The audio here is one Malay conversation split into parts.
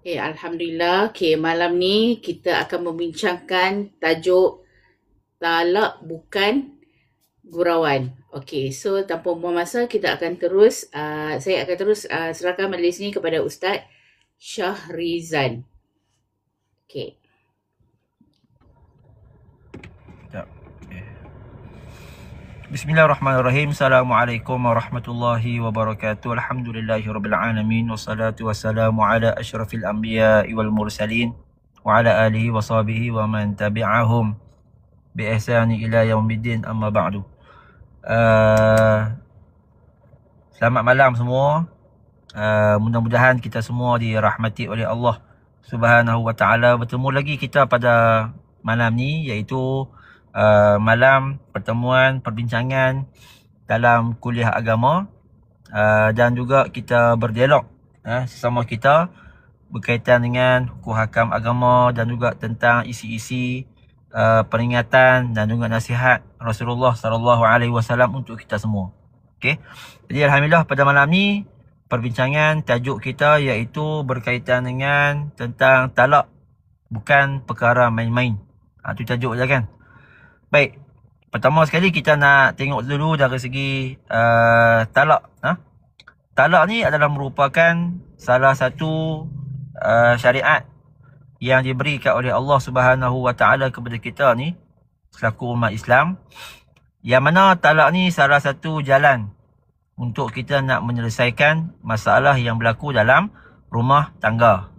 Alhamdulillah. Malam ni kita akan membincangkan tajuk talak bukan gurauan. So tanpa buang masa kita akan terus saya akan terus serahkan majlis ni kepada Ustaz Syahrizan. Okey. Bismillahirrahmanirrahim. Assalamualaikum warahmatullahi wabarakatuh. Alhamdulillahirrabbilalamin. Wassalatu wassalamu ala asyrafil anbiya wal mursalin wa ala alihi wa sahbihi wa man tabi'ahum bi ihsani ila yaumiddin, amma ba'du. Selamat malam semua. Mudah-mudahan kita semua dirahmati oleh Allah Subhanahu wa taala. Bertemu lagi kita pada malam ni, iaitu malam pertemuan perbincangan dalam kuliah agama, dan juga kita berdialog sesama kita berkaitan dengan hukum hakam agama dan juga tentang isi-isi peringatan dan juga nasihat Rasulullah SAW untuk kita semua. Okey. Jadi alhamdulillah pada malam ni perbincangan tajuk kita iaitu berkaitan dengan tentang talak bukan perkara main-main. Itu tajuk je kan. Baik, pertama sekali kita nak tengok dulu dari segi talak. Talak ni adalah merupakan salah satu syariat yang diberikan oleh Allah Subhanahu wa taala kepada kita ni selaku umat Islam, yang mana talak ni salah satu jalan untuk kita nak menyelesaikan masalah yang berlaku dalam rumah tangga.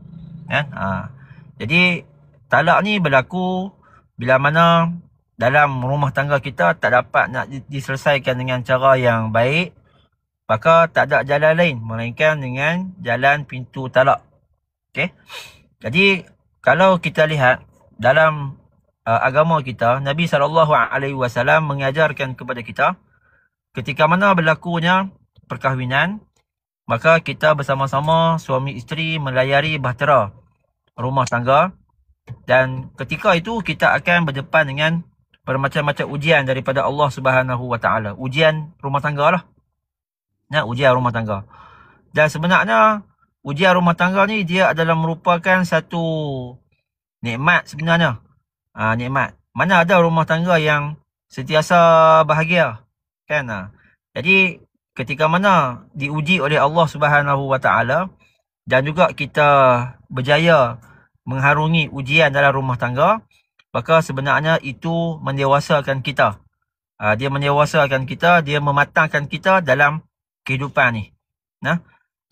Jadi talak ni berlaku bila mana dalam rumah tangga kita tak dapat nak diselesaikan dengan cara yang baik, maka tak ada jalan lain melainkan dengan jalan pintu talak. Okey. Jadi kalau kita lihat dalam agama kita, Nabi SAW mengajarkan kepada kita ketika mana berlakunya perkahwinan, maka kita bersama-sama suami isteri melayari bahtera rumah tangga, dan ketika itu kita akan berdepan dengan bermacam-macam ujian daripada Allah Subhanahu wa taala. Ujian rumah tangga lah. Ujian rumah tangga. Dan sebenarnya ujian rumah tangga ni dia adalah merupakan satu nikmat sebenarnya. Nikmat. Mana ada rumah tangga yang sentiasa bahagia, kan? Jadi ketika mana diuji oleh Allah Subhanahu wa taala dan juga kita berjaya mengharungi ujian dalam rumah tangga, maka sebenarnya itu mendewasakan kita. Dia mendewasakan kita, dia mematangkan kita dalam kehidupan ni.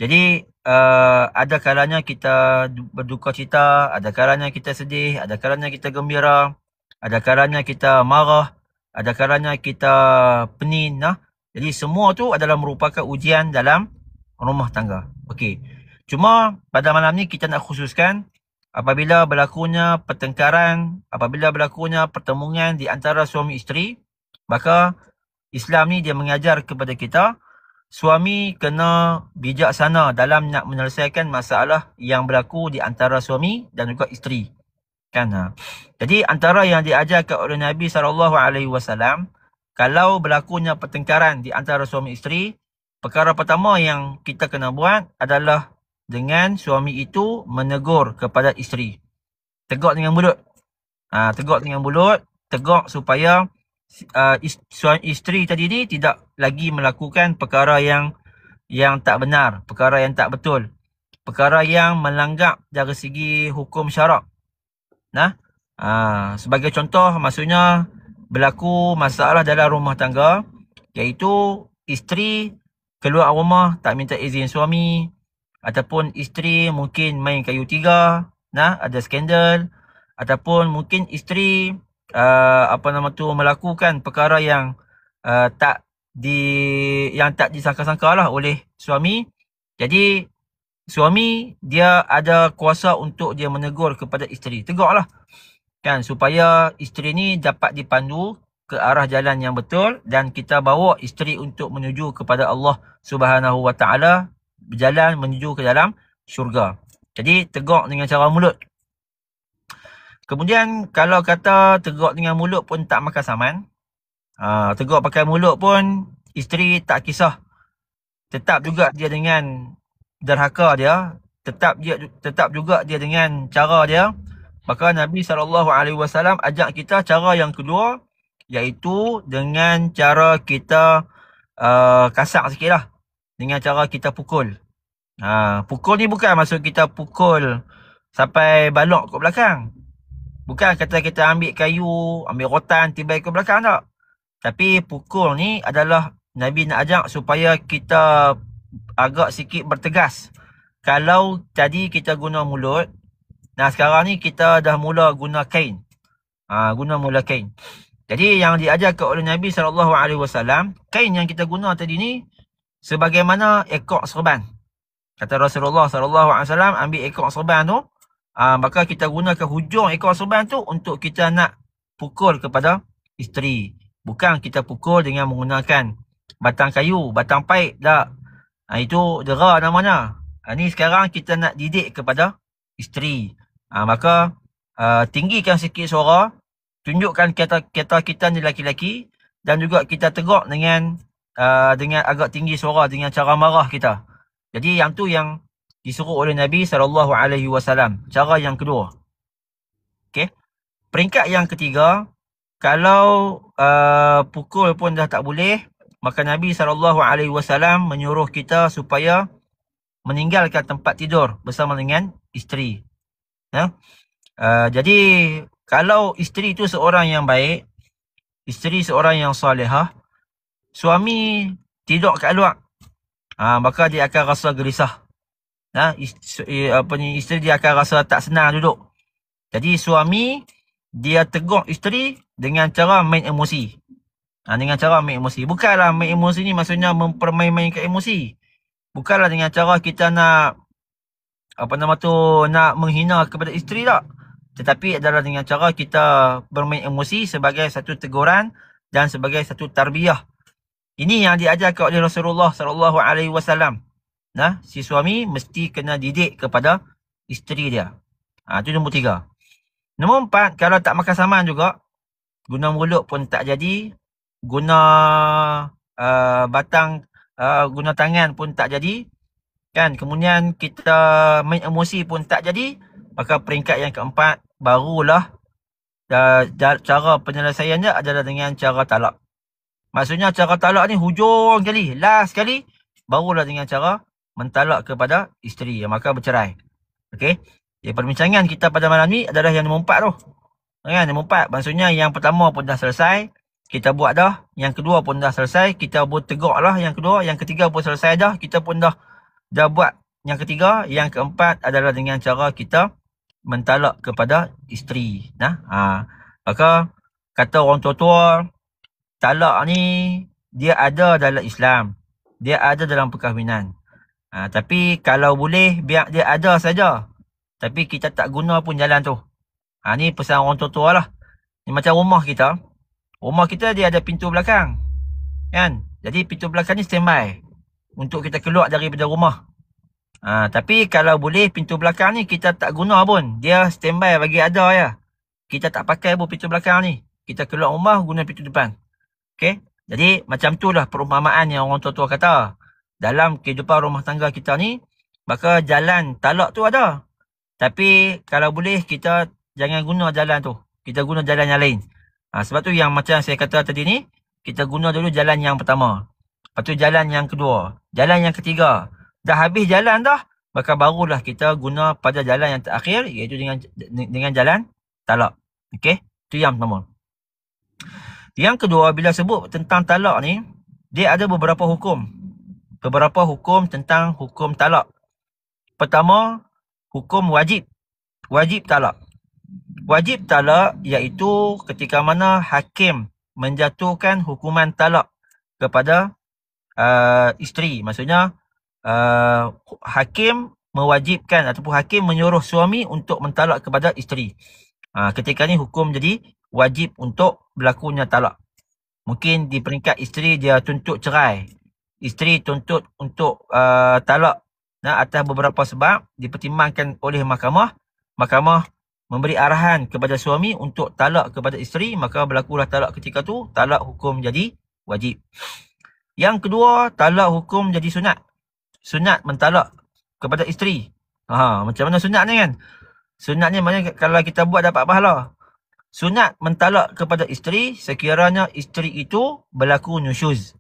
Jadi ada kalanya kita berduka cita, ada kalanya kita sedih, ada kalanya kita gembira, ada kalanya kita marah, ada kalanya kita penin. Jadi semua tu adalah merupakan ujian dalam rumah tangga. Okey. Cuma pada malam ni kita nak khususkan apabila berlakunya pertengkaran, apabila berlakunya pertemuan di antara suami isteri, maka Islam ni dia mengajar kepada kita, suami kena bijaksana dalam nak menyelesaikan masalah yang berlaku di antara suami dan juga isteri. Kan? Jadi antara yang diajarkan oleh Nabi SAW, kalau berlakunya pertengkaran di antara suami isteri, perkara pertama yang kita kena buat adalah dengan suami itu menegur kepada isteri. Tegur dengan mulut. Tegur dengan mulut. Tegur supaya isteri tadi ni tidak lagi melakukan perkara yang tak benar. Perkara yang tak betul. Perkara yang melanggar dari segi hukum syarak. Sebagai contoh, maksudnya berlaku masalah dalam rumah tangga, iaitu isteri keluar rumah tak minta izin suami, ataupun isteri mungkin main kayu tiga, ada skandal, ataupun mungkin isteri melakukan perkara yang tak disangka-sangka lah oleh suami. Jadi suami dia ada kuasa untuk dia menegur kepada isteri. Tegurlah, kan, supaya isteri ni dapat dipandu ke arah jalan yang betul, dan kita bawa isteri untuk menuju kepada Allah Subhanahu wa taala, berjalan menuju ke dalam syurga. Jadi tegur dengan cara mulut. Kemudian kalau kata tegur dengan mulut pun tak makan saman, tegur pakai mulut pun isteri tak kisah, tetap juga dia dengan derhaka dia, tetap juga dia dengan cara dia. Maka Nabi SAW ajak kita cara yang kedua, iaitu dengan cara kita kasar sikit lah. Dengan cara kita pukul. Pukul ni bukan maksud kita pukul sampai balok kat belakang. Bukan kata kita ambil kayu, ambil rotan, tibai ke belakang tak. Tapi pukul ni adalah Nabi nak ajak supaya kita agak sikit bertegas. Kalau tadi kita guna mulut, nah sekarang ni kita dah mula guna kain. Guna mula kain. Jadi yang diajarkan oleh Nabi SAW, kain yang kita guna tadi ni sebagaimana ekor serban. Kata Rasulullah SAW, ambil ekor serban tu, maka kita gunakan hujung ekor serban tu untuk kita nak pukul kepada isteri. Bukan kita pukul dengan menggunakan batang kayu, batang paip tak. Itu dera namanya. Ni sekarang kita nak didik kepada isteri. Maka tinggikan sikit suara, tunjukkan kata kita ni laki-laki, dan juga kita tegak dengan agak tinggi suara dengan cara marah kita. Jadi yang tu yang disuruh oleh Nabi SAW. Cara yang kedua. Okey. Peringkat yang ketiga, kalau pukul pun dah tak boleh, maka Nabi SAW menyuruh kita supaya meninggalkan tempat tidur bersama dengan isteri. Jadi kalau isteri itu seorang yang baik, isteri seorang yang salihah, suami tidur kat luar, maka dia akan rasa gerisah. Isteri dia akan rasa tak senang duduk. Jadi suami dia tegur isteri dengan cara main emosi. Dengan cara main emosi. Bukanlah main emosi ni maksudnya mempermain-mainkan emosi. Bukanlah dengan cara kita nak nak menghina kepada isteri tak. Tetapi adalah dengan cara kita bermain emosi sebagai satu teguran dan sebagai satu tarbiyah. Ini yang diajarkan oleh Rasulullah SAW. Si suami mesti kena didik kepada isteri dia. Itu nombor 3. Nombor 4, kalau tak makan saman juga, guna mulut pun tak jadi, guna guna tangan pun tak jadi, kan? Kemudian kita main emosi pun tak jadi, maka peringkat yang keempat barulah cara penyelesaiannya adalah dengan cara talak. Maksudnya cara talak ni hujung kali, last kali, barulah dengan cara mentalak kepada isteri, maka bercerai. Okey. Perbincangan kita pada malam ni adalah yang nombor 4 tu. Kan, nombor 4 maksudnya yang pertama pun dah selesai, kita buat dah. Yang kedua pun dah selesai, kita pun tegak lah yang kedua. Yang ketiga pun selesai dah, kita pun dah buat yang ketiga. Yang keempat adalah dengan cara kita mentalak kepada isteri. Maka kata orang tua-tua, talak ni dia ada dalam Islam, dia ada dalam perkahwinan. Tapi kalau boleh biar dia ada saja, tapi kita tak guna pun jalan tu. Ni pesan orang tua-tua lah. Ni macam rumah kita. Rumah kita dia ada pintu belakang, kan? Jadi pintu belakang ni standby untuk kita keluar daripada rumah. Tapi kalau boleh pintu belakang ni kita tak guna pun, dia standby bagi ada ya. Kita tak pakai pun pintu belakang ni. Kita keluar rumah guna pintu depan. Okey? Jadi macam tu lah perumpamaan yang orang tua-tua kata. Dalam kehidupan rumah tangga kita ni, maka jalan talak tu ada. Tapi kalau boleh kita jangan guna jalan tu. Kita guna jalan yang lain. Sebab tu yang macam saya kata tadi ni, kita guna dulu jalan yang pertama. Lepas tu jalan yang kedua. Jalan yang ketiga. Dah habis jalan dah, maka barulah kita guna pada jalan yang terakhir, iaitu dengan jalan talak. Okey? Itu yang pertama. Yang kedua, bila sebut tentang talak ni, dia ada beberapa hukum. Beberapa hukum tentang hukum talak. Pertama, hukum wajib. Wajib talak. Wajib talak iaitu ketika mana hakim menjatuhkan hukuman talak kepada isteri. Maksudnya hakim mewajibkan ataupun hakim menyuruh suami untuk mentalak kepada isteri. Ketika ni hukum jadi wajib untuk berlakunya talak. Mungkin di peringkat isteri dia tuntut cerai. Isteri tuntut untuk talak atas beberapa sebab dipertimbangkan oleh mahkamah. Mahkamah memberi arahan kepada suami untuk talak kepada isteri, maka berlakulah talak ketika tu. Talak hukum jadi wajib. Yang kedua, talak hukum jadi sunat. Sunat mentalak kepada isteri. Macam mana sunat ni kan? Sunat ni maknanya kalau kita buat dapat pahala. Sunat mentalak kepada isteri sekiranya isteri itu berlaku nusyuz.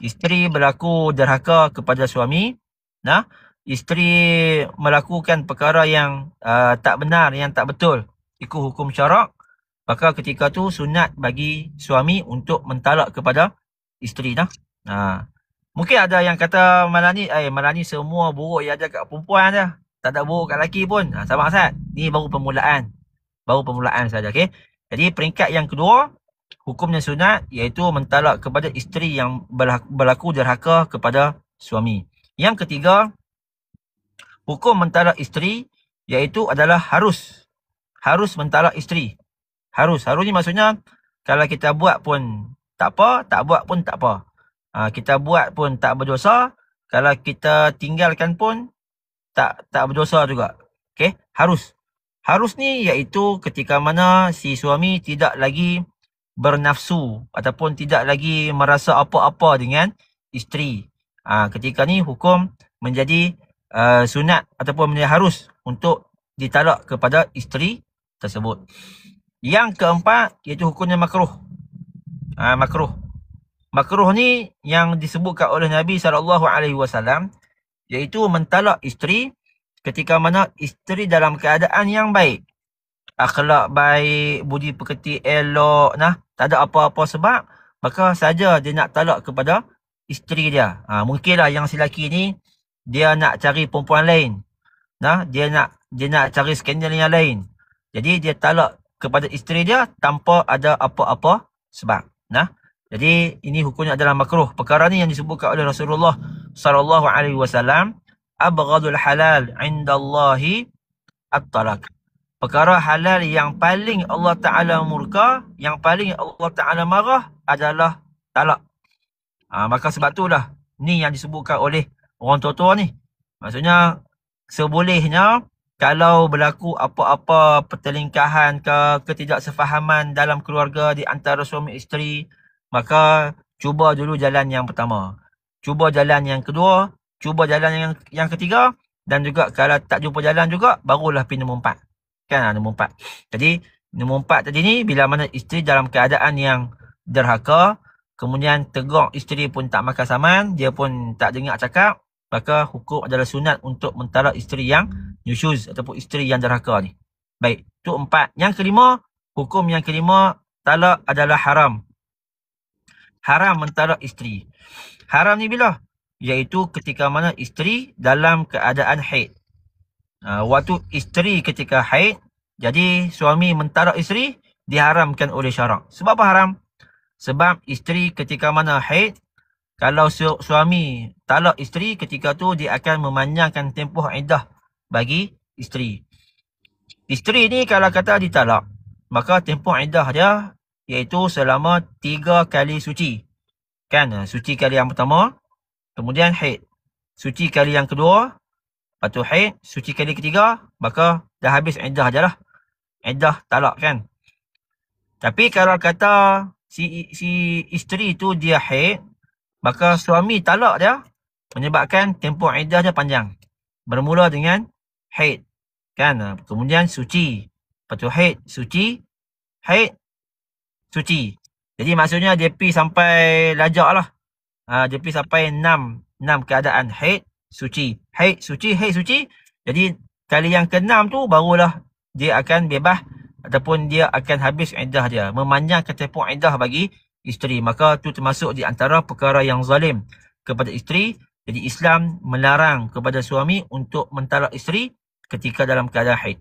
Isteri berlaku derhaka kepada suami. Nah, isteri melakukan perkara yang tak benar, yang tak betul ikut hukum syarak, maka ketika tu sunat bagi suami untuk mentalak kepada isteri. Mungkin ada yang kata malam ni semua buruk yang ada kat perempuan je. Tak ada buruk kat lelaki pun. Sabar Ustaz. Ni baru permulaan. Baru permulaan saja, okey. Jadi peringkat yang kedua, hukumnya sunat iaitu mentalak kepada isteri yang berlaku derhaka kepada suami. Yang ketiga, hukum mentalak isteri iaitu adalah harus. Harus mentalak isteri. Harus ni maksudnya kalau kita buat pun tak apa, tak buat pun tak apa. Kita buat pun tak berdosa, kalau kita tinggalkan pun tak berdosa juga. Okey, harus. Harus ni iaitu ketika mana si suami tidak lagi bernafsu ataupun tidak lagi merasa apa-apa dengan isteri. Ketika ni hukum menjadi sunat ataupun menjadi harus untuk ditalak kepada isteri tersebut. Yang keempat iaitu hukumnya makruh. Makruh ni yang disebutkan oleh Nabi SAW iaitu mentalak isteri ketika mana isteri dalam keadaan yang baik. Akhlak baik, budi pekerti elok, tak ada apa-apa sebab, maka saja dia nak talak kepada isteri dia. Mungkinlah yang si lelaki ni dia nak cari perempuan lain. Dia nak cari skandal yang lain. Jadi dia talak kepada isteri dia tanpa ada apa-apa sebab. Jadi ini hukumnya adalah makruh. Perkara ni yang disebutkan oleh Rasulullah SAW, abghadul halal indallahi at-talaq. Perkara halal yang paling Allah Ta'ala murka, yang paling Allah Ta'ala marah adalah talak. Maka sebab itulah ni yang disebutkan oleh orang tua-tua ni. Maksudnya sebolehnya kalau berlaku apa-apa pertelingkahan ke ketidaksefahaman dalam keluarga di antara suami isteri, maka cuba dulu jalan yang pertama. Cuba jalan yang kedua, cuba jalan yang ketiga, dan juga kalau tak jumpa jalan juga, barulah pergi nombor 4. Kan nombor 4. Jadi nombor 4 tadi ni bila mana isteri dalam keadaan yang derhaka, kemudian tegur isteri pun tak makan saman, dia pun tak dengar cakap, maka hukum adalah sunat untuk mentalak isteri yang nusyuz ataupun isteri yang derhaka ni. Baik, tu 4. Yang kelima, hukum yang kelima, talak adalah haram. Haram mentalak isteri. Haram ni bila? Iaitu ketika mana isteri dalam keadaan haid. Waktu isteri ketika haid, jadi suami mentalak isteri diharamkan oleh syarak. Sebab apa haram? Sebab isteri ketika mana haid, kalau suami talak isteri, ketika tu dia akan memanjangkan tempoh iddah bagi isteri. Isteri ni kalau kata ditalak, maka tempoh iddah dia iaitu selama 3 kali suci. Kan? Suci kali yang pertama, kemudian haid. Suci kali yang kedua, lepas tu haid. Suci kali ketiga, maka dah habis iddah je lah. Iddah talak kan. Tapi kalau kata si isteri tu dia haid, maka suami talak dia menyebabkan tempoh iddah dia panjang. Bermula dengan haid. Kan? Kemudian suci. Lepas tu haid, suci, haid, suci. Jadi maksudnya dia pergi sampai lajak lah. Dia pergi sampai 6 keadaan. Haid, suci, haid, suci, haid, suci. Jadi kali yang ke-6 tu barulah dia akan bebas ataupun dia akan habis iddah dia. Memanjangkan tempoh iddah bagi isteri. Maka tu termasuk di antara perkara yang zalim kepada isteri. Jadi Islam melarang kepada suami untuk mentalak isteri ketika dalam keadaan haid.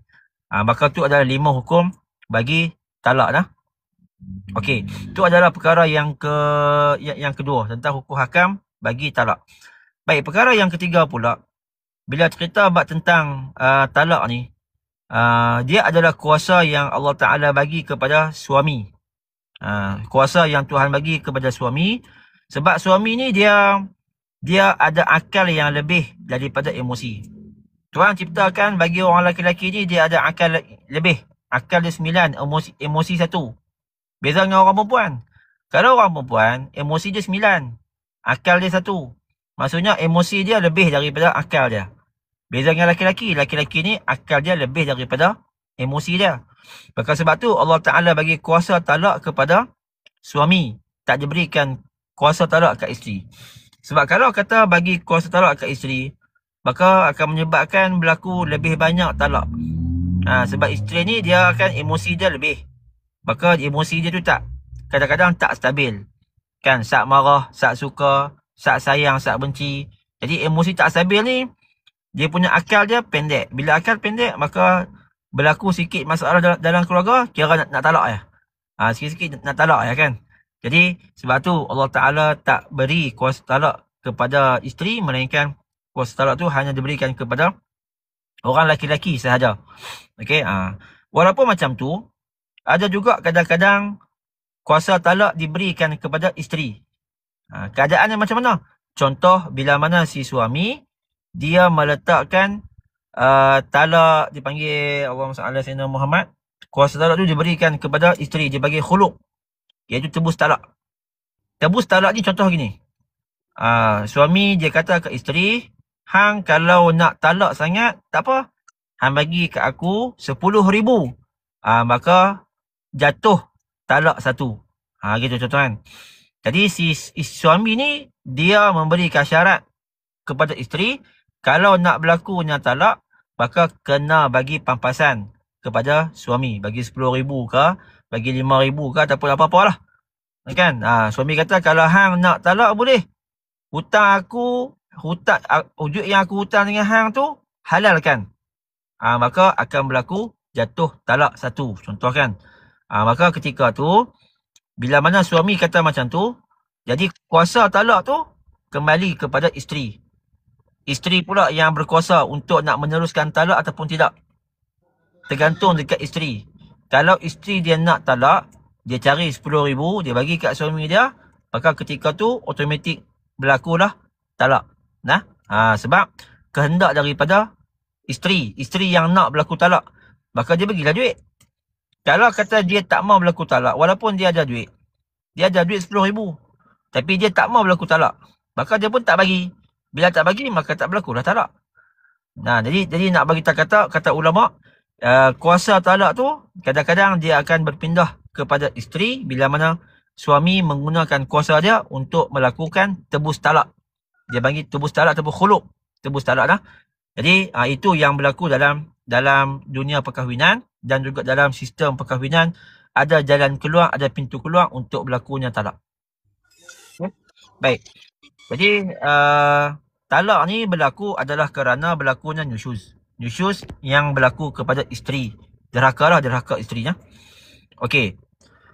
Maka tu adalah 5 hukum bagi talak . Okey, itu adalah perkara yang kedua tentang hukum hakam bagi talak. Baik, perkara yang ketiga pula, bila cerita bab tentang talak ni, dia adalah kuasa yang Allah Ta'ala bagi kepada suami. Kuasa yang Tuhan bagi kepada suami. Sebab suami ni dia ada akal yang lebih daripada emosi. Tuhan ciptakan bagi orang lelaki-lelaki ni dia ada akal lebih. Akal dia 9, emosi 1. Beza dengan orang perempuan. Kalau orang perempuan, emosi dia 9. Akal dia 1. Maksudnya emosi dia lebih daripada akal dia. Beza dengan laki-laki. Laki-laki ni akal dia lebih daripada emosi dia. Maka sebab tu Allah Ta'ala bagi kuasa talak kepada suami. Tak diberikan kuasa talak kat isteri. Sebab kalau kata bagi kuasa talak kat isteri, maka akan menyebabkan berlaku lebih banyak talak. Sebab isteri ni dia akan emosi dia lebih. Maka emosi dia tu tak, kadang-kadang tak stabil. Kan, sak marah, sak suka, sak sayang, sak benci. Jadi emosi tak stabil ni, dia punya akal dia pendek. Bila akal pendek, maka berlaku sikit masalah dalam keluarga, kira nak talak ya. Sikit-sikit nak talak ya kan. Jadi sebab tu Allah Ta'ala tak beri kuasa talak kepada isteri, melainkan kuasa talak tu hanya diberikan kepada orang laki-laki sahaja. Okey, walaupun macam tu, ada juga kadang-kadang kuasa talak diberikan kepada isteri. Keadaannya macam mana? Contoh, bila mana si suami dia meletakkan talak, dipanggil Allahumma salli ala sayyidina Muhammad, kuasa talak tu diberikan kepada isteri, dia bagi khuluk, iaitu tebus talak. Tebus talak ni contoh gini. Suami dia kata ke isteri, hang kalau nak talak sangat, tak apa, hang bagi ke aku 10,000. Maka jatuh talak 1. Gitu contoh kan. Jadi si suami ni dia memberikan syarat kepada isteri, kalau nak berlakunya talak, maka kena bagi pampasan kepada suami. Bagi 10,000 ke, bagi 5,000 ke, ataupun apa-apa lah. Kan? Suami kata kalau hang nak talak boleh. Duit yang aku hutang dengan hang tu halalkan. Maka akan berlaku jatuh talak 1. Contoh kan. Maka ketika tu, bila mana suami kata macam tu, jadi kuasa talak tu kembali kepada isteri. Isteri pula yang berkuasa untuk nak meneruskan talak ataupun tidak. Tergantung dekat isteri. Kalau isteri dia nak talak, dia cari 10,000, dia bagi kat suami dia, maka ketika tu automatik berlakulah talak. Sebab kehendak daripada isteri. Isteri yang nak berlaku talak, maka dia bagilah duit. Kalau kata dia tak mau berlaku talak, walaupun dia ada duit 10,000, tapi dia tak mau berlaku talak, maka dia pun tak bagi. Bila tak bagi, maka tak berlakulah talak. Jadi nak bagi kata ulama, kuasa talak tu kadang-kadang dia akan berpindah kepada isteri bila mana suami menggunakan kuasa dia untuk melakukan tebus talak. Dia bagi tebus talak ataupun khuluk. Tebus talak dah. Jadi itu yang berlaku dalam dunia perkahwinan, dan juga dalam sistem perkahwinan ada jalan keluar, ada pintu keluar untuk berlakunya talak. Okay. Baik. Jadi talak ni berlaku adalah kerana berlakunya nusyuz. Nusyuz yang berlaku kepada isteri. Derhaka isterinya. Okey.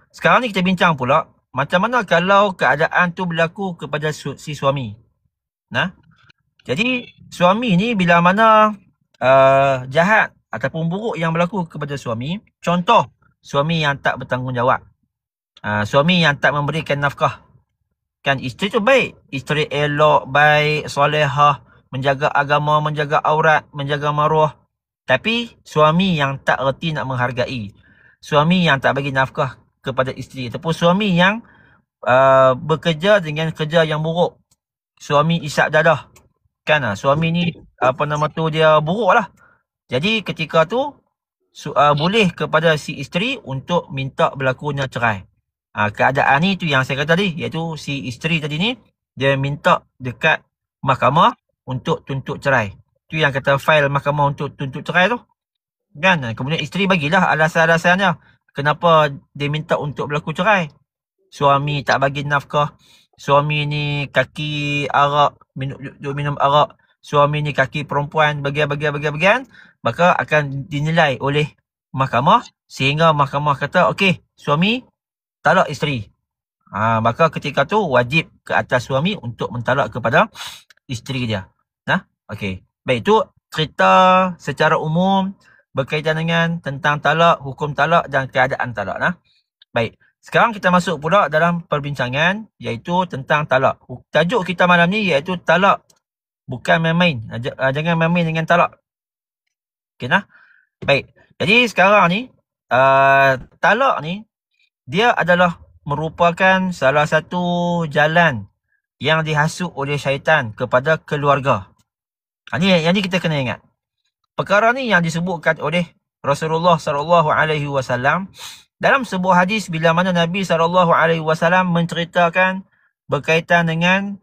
Sekarang ni kita bincang pula, macam mana kalau keadaan tu berlaku kepada si suami. Jadi suami ni bila mana jahat ataupun buruk yang berlaku kepada suami, contoh suami yang tak bertanggungjawab, suami yang tak memberikan nafkah. Kan isteri tu baik, isteri elok, baik, solehah, menjaga agama, menjaga aurat, menjaga maruah. Tapi suami yang tak reti nak menghargai, suami yang tak bagi nafkah kepada isteri, ataupun suami yang bekerja dengan kerja yang buruk, suami isap dadah. Kan suami ni dia buruk lah. Jadi ketika tu boleh kepada si isteri untuk minta berlakunya cerai. Keadaan ni tu yang saya kata tadi, iaitu si isteri tadi ni dia minta dekat mahkamah untuk tuntut cerai. Tu yang kata fail mahkamah untuk tuntut cerai tu. Kan? Kemudian isteri bagilah alasan-alasannya kenapa dia minta untuk berlaku cerai. Suami tak bagi nafkah, suami ni kaki arak, minum arak, suami ni kaki perempuan, bagian, maka akan dinilai oleh mahkamah sehingga mahkamah kata okey, suami talak isteri. Maka ketika tu wajib ke atas suami untuk mentalak kepada isteri dia. Okey. Baik, itu cerita secara umum berkaitan dengan tentang talak, hukum talak dan keadaan talak. Baik. Sekarang kita masuk pula dalam perbincangan iaitu tentang talak. Tajuk kita malam ni iaitu talak. Bukan main-main. Jangan main-main dengan talak. Okey Baik. Jadi sekarang ni talak ni dia adalah merupakan salah satu jalan yang dihasut oleh syaitan kepada keluarga. Yang ni kita kena ingat. Perkara ni yang disebutkan oleh Rasulullah SAW dalam sebuah hadis bila mana Nabi SAW menceritakan berkaitan dengan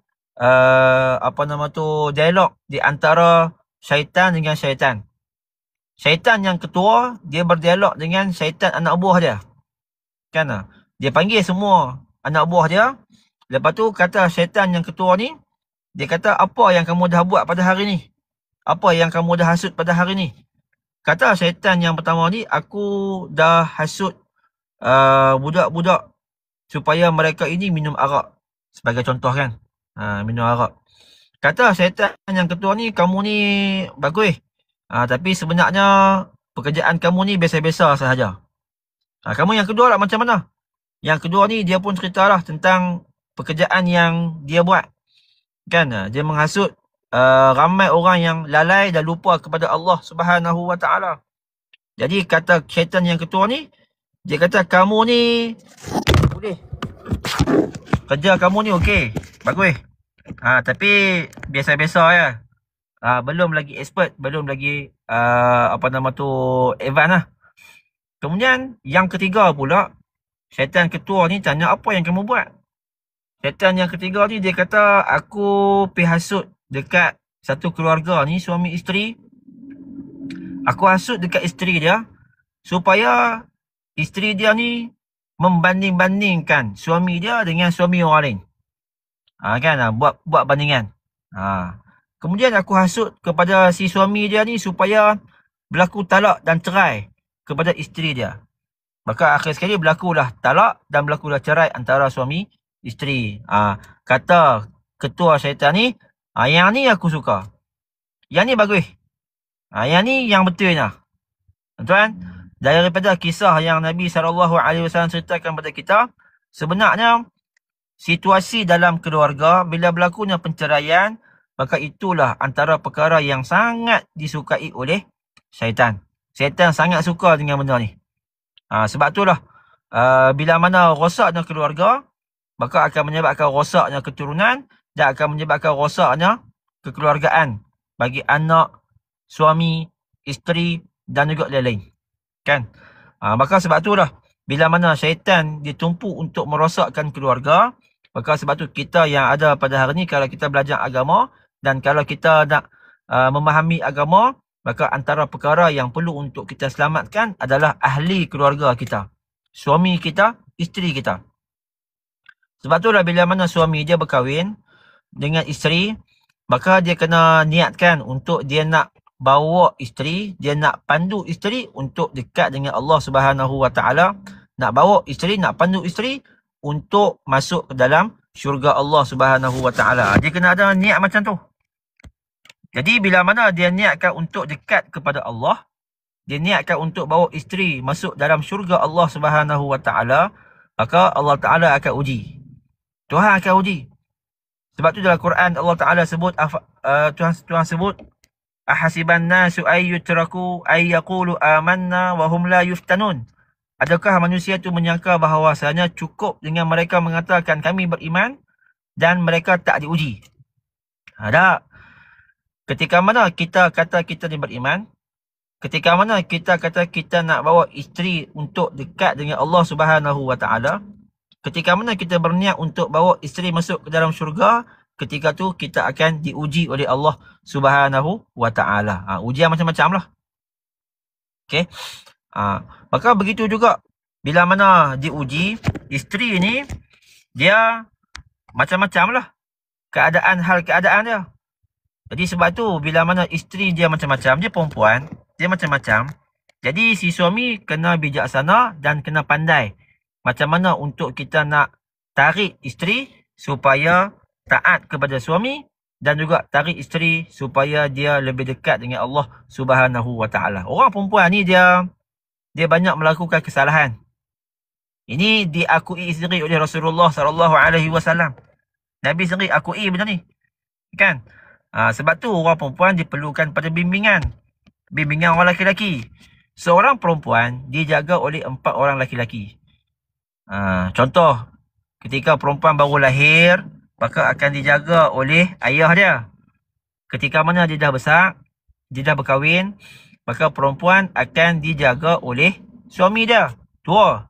dialog di antara syaitan dengan syaitan. Syaitan yang ketua dia berdialog dengan syaitan anak buah dia. Kan? Dia panggil semua anak buah dia. Lepas tu kata syaitan yang ketua ni, dia kata, apa yang kamu dah buat pada hari ni? Apa yang kamu dah hasut pada hari ni? Kata syaitan yang pertama ni, aku dah hasut budak-budak supaya mereka ini minum arak. Sebagai contoh kan. Minum arak. Kata syaitan yang ketua ni, kamu ni bagus. Tapi sebenarnya pekerjaan kamu ni biasa-biasa sahaja. Kamu yang kedua lah macam mana? Yang kedua ni dia pun ceritalah tentang pekerjaan yang dia buat. Kan? Dia menghasut ramai orang yang lalai dan lupa kepada Allah Subhanahu Wa Taala. Jadi kata syaitan yang ketua ni, dia kata kamu ni boleh. Kerja kamu ni okey, bagus. Tapi biasa-biasa ya. Belum lagi expert, belum lagi advance lah. Kemudian yang ketiga pula, syaitan ketua ni tanya, apa yang kamu buat? Syaitan yang ketiga ni dia kata, aku pergi hasut dekat satu keluarga ni, suami isteri. Aku hasut dekat isteri dia supaya isteri dia ni membanding-bandingkan suami dia dengan suami orang lain. Buat bandingan. Kemudian aku hasut kepada si suami dia ni supaya berlaku talak dan cerai kepada isteri dia. Maka akhir sekali berlakulah talak dan berlakulah cerai antara suami isteri. Kata ketua syaitan ni, yang ni aku suka. Yang ni bagus. Yang ni yang betul lah. Tuan, daripada kisah yang Nabi SAW ceritakan kepada kita, sebenarnya situasi dalam keluarga bila berlakunya penceraian, maka itulah antara perkara yang sangat disukai oleh syaitan. Syaitan sangat suka dengan benda ni. Sebab itulah bila mana rosaknya keluarga, maka akan menyebabkan rosaknya keturunan dan akan menyebabkan rosaknya kekeluargaan bagi anak, suami, isteri dan juga lain-lain. Kan? Maka sebab itulah bila mana syaitan ditumpu untuk merosakkan keluarga, maka sebab tu kita yang ada pada hari ni, kalau kita belajar agama dan kalau kita nak memahami agama, maka antara perkara yang perlu untuk kita selamatkan adalah ahli keluarga kita. Suami kita, isteri kita. Sebab itulah bila mana suami dia berkahwin dengan isteri, maka dia kena niatkan untuk dia nak bawa isteri, dia nak pandu isteri untuk dekat dengan Allah Subhanahu Wa Taala, nak bawa isteri, nak pandu isteri untuk masuk ke dalam syurga Allah Subhanahu Wa Taala. Dia kena ada niat macam tu. Jadi bila mana dia niatkan untuk dekat kepada Allah, dia niatkan untuk bawa isteri masuk dalam syurga Allah Subhanahu Wa Taala, maka Allah Taala akan uji. Tuhan akan uji. Sebab tu dalam Quran Allah Taala sebut, Tuhan sebut, ahasiban nasu ayyutraku ayyaqulu amanna wa hum la yuftanun. Adakah manusia itu menyangka bahawasanya cukup dengan mereka mengatakan kami beriman dan mereka tak diuji? Tak. Ketika mana kita kata kita ni beriman, ketika mana kita kata kita nak bawa isteri untuk dekat dengan Allah Subhanahu Wa Taala, ketika mana kita berniat untuk bawa isteri masuk ke dalam syurga, ketika tu kita akan diuji oleh Allah Subhanahu Wa Taala. Ujian macam-macam lah. Okay. Maka begitu juga bila mana diuji, isteri ni dia macam-macam lah keadaan dia. Jadi sebab tu bila mana isteri dia macam-macam, dia perempuan, dia macam-macam. Jadi si suami kena bijaksana dan kena pandai macam mana untuk kita nak tarik isteri supaya taat kepada suami, dan juga tarik isteri supaya dia lebih dekat dengan Allah Subhanahu Wa Taala. Orang perempuan ni dia banyak melakukan kesalahan. Ini diakui sendiri oleh Rasulullah SAW. Nabi sendiri akui benda ni. Kan? Sebab tu orang perempuan diperlukan pada bimbingan. Bimbingan orang lelaki-lelaki. Seorang perempuan dijaga oleh 4 orang lelaki-lelaki. Contoh, ketika perempuan baru lahir, maka akan dijaga oleh ayah dia. Ketika mana dia dah besar, dia dah berkahwin, maka perempuan akan dijaga oleh suami dia. 2.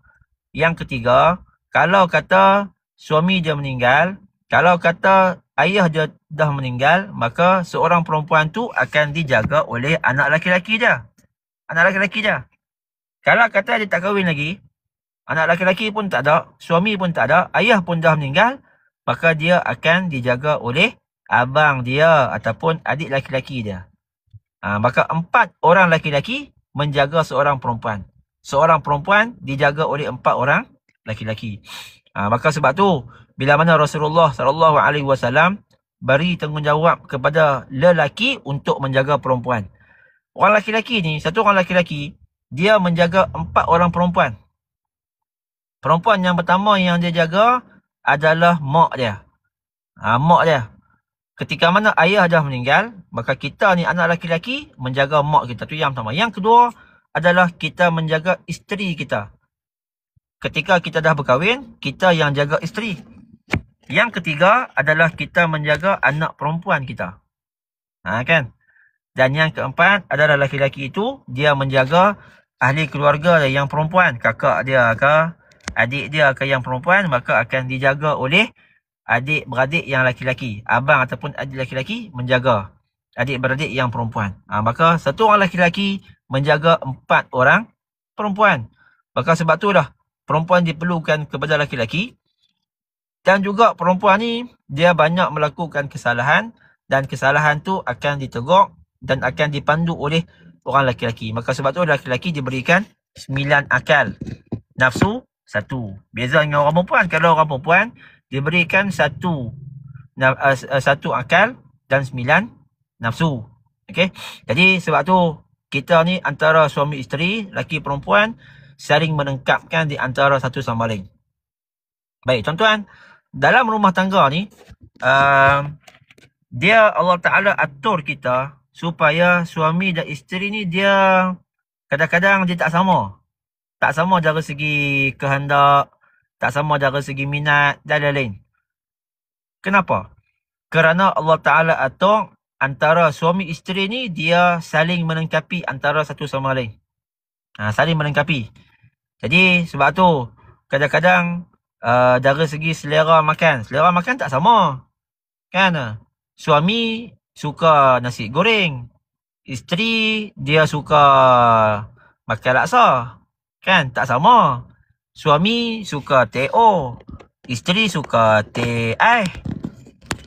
Yang ketiga, kalau kata suami dia meninggal, kalau kata ayah dia dah meninggal, maka seorang perempuan tu akan dijaga oleh anak laki-laki dia. Anak laki-laki dia. Kalau kata dia tak kahwin lagi, anak laki-laki pun tak ada, suami pun tak ada, ayah pun dah meninggal, maka dia akan dijaga oleh abang dia ataupun adik laki-laki dia. Maka 4 orang laki-laki menjaga seorang perempuan. Seorang perempuan dijaga oleh 4 orang laki-laki. Maka sebab tu, bila mana Rasulullah SAW beri tanggungjawab kepada lelaki untuk menjaga perempuan. Orang laki-laki ni, satu orang laki-laki, dia menjaga 4 orang perempuan. Perempuan yang pertama yang dia jaga adalah mak dia. Mak dia. Ketika mana ayah dah meninggal, maka kita ni anak laki-laki menjaga mak kita. Tu yang pertama. Yang kedua adalah kita menjaga isteri kita. Ketika kita dah berkahwin, kita yang jaga isteri. Yang ketiga adalah kita menjaga anak perempuan kita. Kan? Dan yang keempat adalah laki-laki itu, dia menjaga ahli keluarga dia yang perempuan. Kakak dia ke, adik dia ke yang perempuan, maka akan dijaga oleh adik-beradik yang laki-laki. Abang ataupun adik laki-laki menjaga adik-beradik yang perempuan. Maka satu orang laki-laki menjaga 4 orang perempuan. Maka sebab tu dah perempuan diperlukan kepada laki-laki. Dan juga perempuan ni dia banyak melakukan kesalahan. Dan kesalahan tu akan ditegur dan akan dipandu oleh orang laki-laki. Maka sebab tu laki-laki diberikan 9 akal. Nafsu 1. Beza dengan orang perempuan. Kalau orang perempuan diberikan 1 akal dan 9 nafsu. Okey. Jadi sebab tu kita ni antara suami isteri, laki perempuan saling melengkapkan di antara satu sama lain. Baik, tuan-tuan, dalam rumah tangga ni dia Allah Taala atur kita supaya suami dan isteri ni dia kadang-kadang dia tak sama. Tak sama dari segi kehendak, tak sama dari segi minat dan lain-lain. Kenapa? Kerana Allah Ta'ala atur antara suami isteri ni dia saling melengkapi antara satu sama lain. Saling melengkapi. Jadi sebab tu kadang-kadang dari segi selera makan tak sama. Kan? Suami suka nasi goreng. Isteri dia suka makan laksa. Kan? Tak sama. Suami suka teh O. Isteri suka teh ais.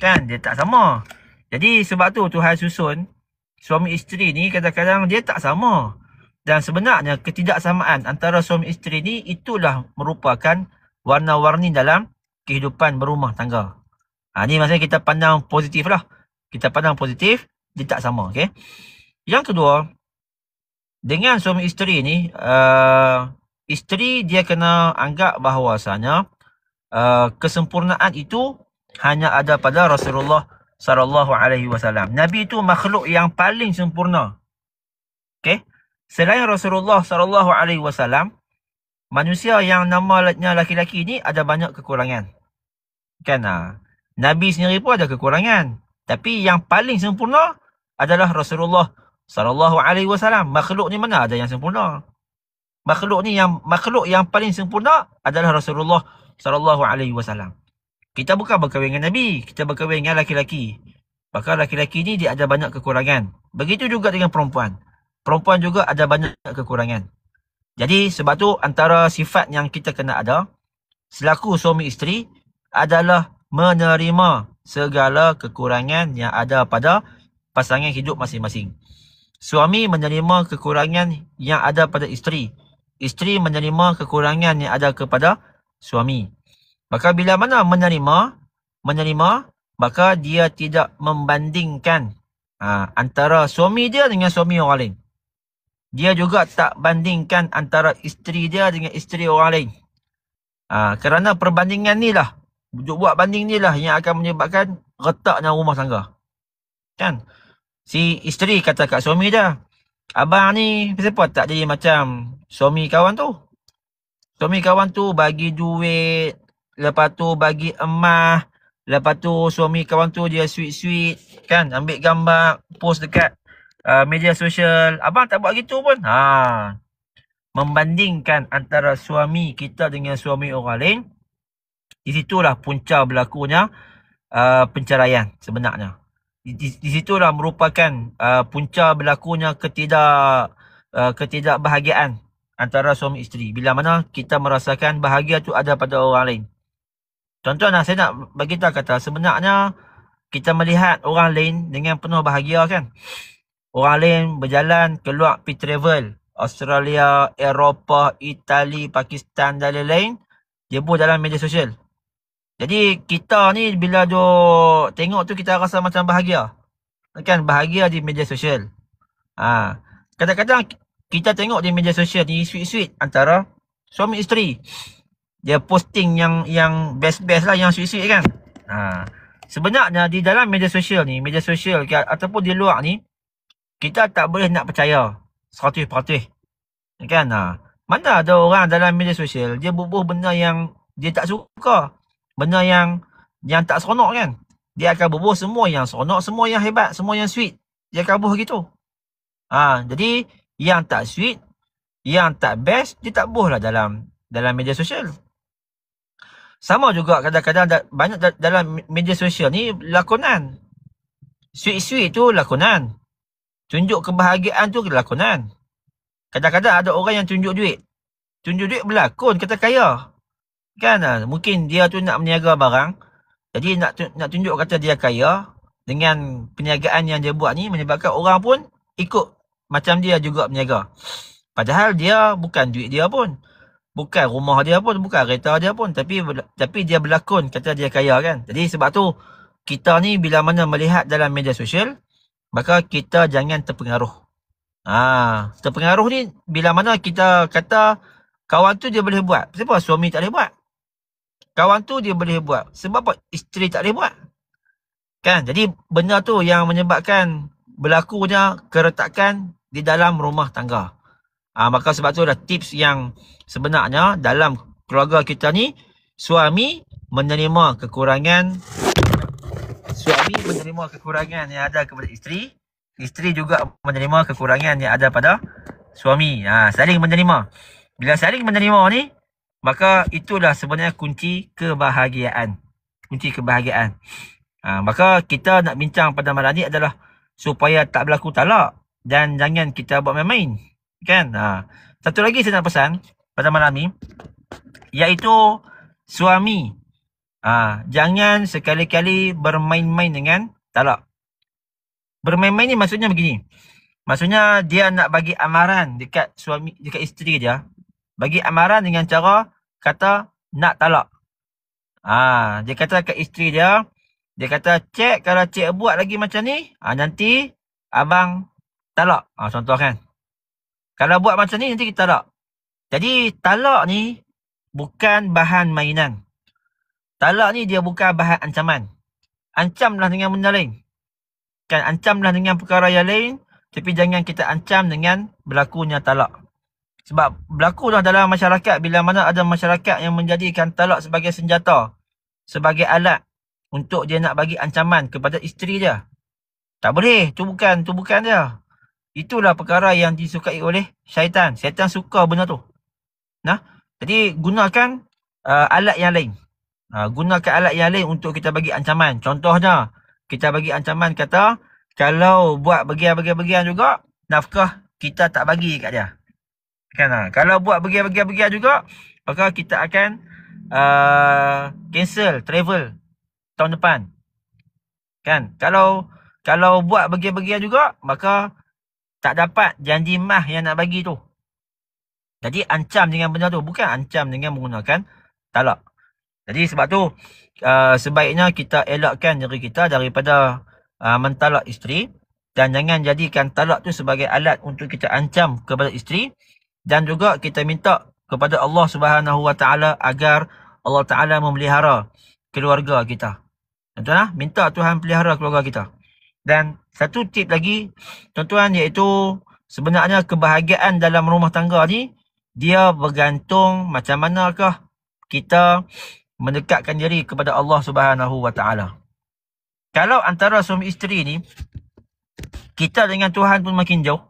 Kan? Dia tak sama. Jadi sebab tu Tuhan susun suami isteri ni kadang-kadang dia tak sama. Dan sebenarnya ketidaksamaan antara suami isteri ni itulah merupakan warna-warni dalam kehidupan berumah tangga. Ni maksudnya kita pandang positif lah. Kita pandang positif, dia tak sama. Okay? Yang kedua, dengan suami isteri ni, isteri dia kena anggap bahawasanya kesempurnaan itu hanya ada pada Rasulullah SAW. Nabi itu makhluk yang paling sempurna. Okay? Selain Rasulullah SAW, manusia yang namanya laki-laki ni ada banyak kekurangan. Kan? Nabi sendiri pun ada kekurangan. Tapi yang paling sempurna adalah Rasulullah SAW. Makhluk ni mana ada yang sempurna? Makhluk yang paling sempurna adalah Rasulullah SAW. Kita bukan berkahwin dengan Nabi, kita berkahwin dengan laki-laki. Maka laki-laki ni dia ada banyak kekurangan. Begitu juga dengan perempuan. Perempuan juga ada banyak kekurangan. Jadi sebab tu antara sifat yang kita kena ada selaku suami isteri adalah menerima segala kekurangan yang ada pada pasangan hidup masing-masing. Suami menerima kekurangan yang ada pada isteri. Isteri menerima kekurangan yang ada kepada suami. Maka bila mana menerima, maka dia tidak membandingkan antara suami dia dengan suami orang lain. Dia juga tak bandingkan antara isteri dia dengan isteri orang lain. Kerana perbandingan ni lah, buat banding ni lah yang akan menyebabkan retaknya rumah tangga. Kan? Si isteri kata kat suami dia, abang ni kenapa tak jadi macam suami kawan tu? Suami kawan tu bagi duit, lepas tu bagi emas, Lepas tu suami kawan tu dia sweet-sweet kan, ambil gambar, post dekat media sosial. Abang tak buat gitu pun. Membandingkan antara suami kita dengan suami orang lain, di situlah punca berlakunya penceraian sebenarnya. Di situlah merupakan punca berlakunya ketidakbahagiaan antara suami isteri. Bila mana kita merasakan bahagia tu ada pada orang lain. Contohnya saya nak bagi tahu kata sebenarnya kita melihat orang lain dengan penuh bahagia kan. Orang lain berjalan keluar pergi travel. Australia, Eropah, Itali, Pakistan dan lain-lain. Dia buat dalam media sosial. Jadi kita ni bila tengok tu kita rasa macam bahagia. Kan bahagia di media sosial. Kadang-kadang kita tengok di media sosial ni sweet-sweet antara suami isteri. Dia posting yang best-best lah, yang sweet-sweet kan. Sebenarnya di dalam media sosial ni, ataupun di luar ni, kita tak boleh nak percaya 100%. Kan? Mana ada orang dalam media sosial, dia bubuh benda yang dia tak suka. Benda yang tak seronok kan. Dia akan bubuh semua yang seronok, semua yang hebat, semua yang sweet. Dia akan bubuh gitu. Jadi yang tak sweet, yang tak best, dia tak bubuh lah dalam media sosial. Sama juga kadang-kadang banyak dalam media sosial ni lakonan. Sweet-sweet tu lakonan. Tunjuk kebahagiaan tu lakonan. Kadang-kadang ada orang yang tunjuk duit. Tunjuk duit berlakon, kata kaya. Kan? Mungkin dia tu nak meniaga barang. Jadi nak tunjuk kata dia kaya. Dengan perniagaan yang dia buat ni menyebabkan orang pun ikut macam dia juga berniaga. Padahal dia bukan duit dia pun. Bukan rumah dia pun, bukan kereta dia pun. Tapi dia berlakon kata dia kaya kan. Jadi sebab tu kita ni bila mana melihat dalam media sosial, maka kita jangan terpengaruh. Terpengaruh ni bila mana kita kata kawan tu dia boleh buat. Sebab suami tak boleh buat. Kawan tu dia boleh buat. Sebab apa isteri tak boleh buat. Kan? Jadi benda tu yang menyebabkan berlakunya keretakan di dalam rumah tangga. Maka sebab tu dah tips yang sebenarnya dalam keluarga kita ni, suami menerima kekurangan yang ada kepada isteri. Isteri juga menerima kekurangan yang ada pada suami. Saling menerima. Bila saling menerima ni, maka itulah sebenarnya kunci kebahagiaan. Maka kita nak bincang pada malam ni adalah supaya tak berlaku talak dan jangan kita buat main-main. Kan? Satu lagi saya nak pesan pada malam ni, iaitu suami. Jangan sekali-kali bermain-main dengan talak. Bermain-main ni maksudnya begini. Maksudnya dia nak bagi amaran dekat isteri dia. Bagi amaran dengan cara kata nak talak. Dia kata kat isteri dia kata, cik kalau cik buat lagi macam ni, nanti abang talak. Contoh kan. Kalau buat macam ni nanti kita talak. Jadi talak ni bukan bahan mainan. Talak ni dia bukan bahan ancaman. Ancamlah dengan benda lain. Kan, ancamlah dengan perkara yang lain, tapi jangan kita ancam dengan berlakunya talak. Sebab berlakulah dalam masyarakat bila mana ada masyarakat yang menjadikan talak sebagai senjata, sebagai alat untuk dia nak bagi ancaman kepada isteri dia. Tak boleh, tu bukan dia. Itulah perkara yang disukai oleh syaitan. Syaitan suka benda tu. Jadi gunakan alat yang lain. Gunakan alat yang lain untuk kita bagi ancaman. Contohnya, kita bagi ancaman kata, kalau buat bagian-bagian juga, nafkah kita tak bagi kat dia. Kan? Kalau buat bagian-bagian juga, maka kita akan cancel travel tahun depan. Kan? Kalau buat bagian-bagian juga, maka tak dapat janji mah yang nak bagi tu. Jadi ancam dengan benda tu, bukan ancam dengan menggunakan talak. Jadi sebab tu sebaiknya kita elakkan diri kita daripada mentalak isteri, dan jangan jadikan talak tu sebagai alat untuk kita ancam kepada isteri, dan juga kita minta kepada Allah Subhanahu Wa Taala agar Allah Taala memelihara keluarga kita. Tuan-tuan, minta Tuhan pelihara keluarga kita. Dan satu tip lagi, tuan-tuan, iaitu sebenarnya kebahagiaan dalam rumah tangga ni, dia bergantung macam manakah kita mendekatkan diri kepada Allah Subhanahu Wa Taala. Kalau antara suami isteri ni, kita dengan Tuhan pun makin jauh,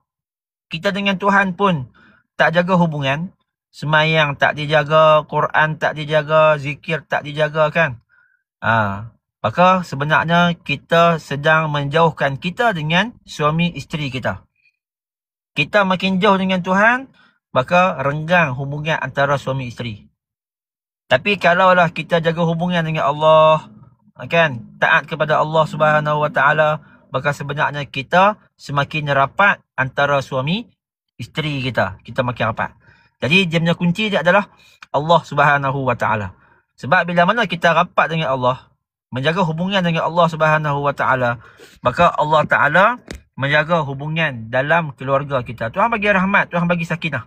kita dengan Tuhan pun tak jaga hubungan, semayang tak dijaga, Quran tak dijaga, zikir tak dijaga kan. Maka sebenarnya kita sedang menjauhkan kita dengan suami isteri kita. Kita makin jauh dengan Tuhan, maka renggang hubungan antara suami isteri. Tapi kalaulah kita jaga hubungan dengan Allah, kan, taat kepada Allah Subhanahu Wa Taala, maka sebenarnya kita semakin rapat antara suami isteri kita. Kita makin rapat. Jadi dia punya kunci dia adalah Allah Subhanahu Wa Taala. Sebab bila mana kita rapat dengan Allah, menjaga hubungan dengan Allah Subhanahu Wa Taala, maka Allah Taala menjaga hubungan dalam keluarga kita. Tuhan bagi rahmat, Tuhan bagi sakinah.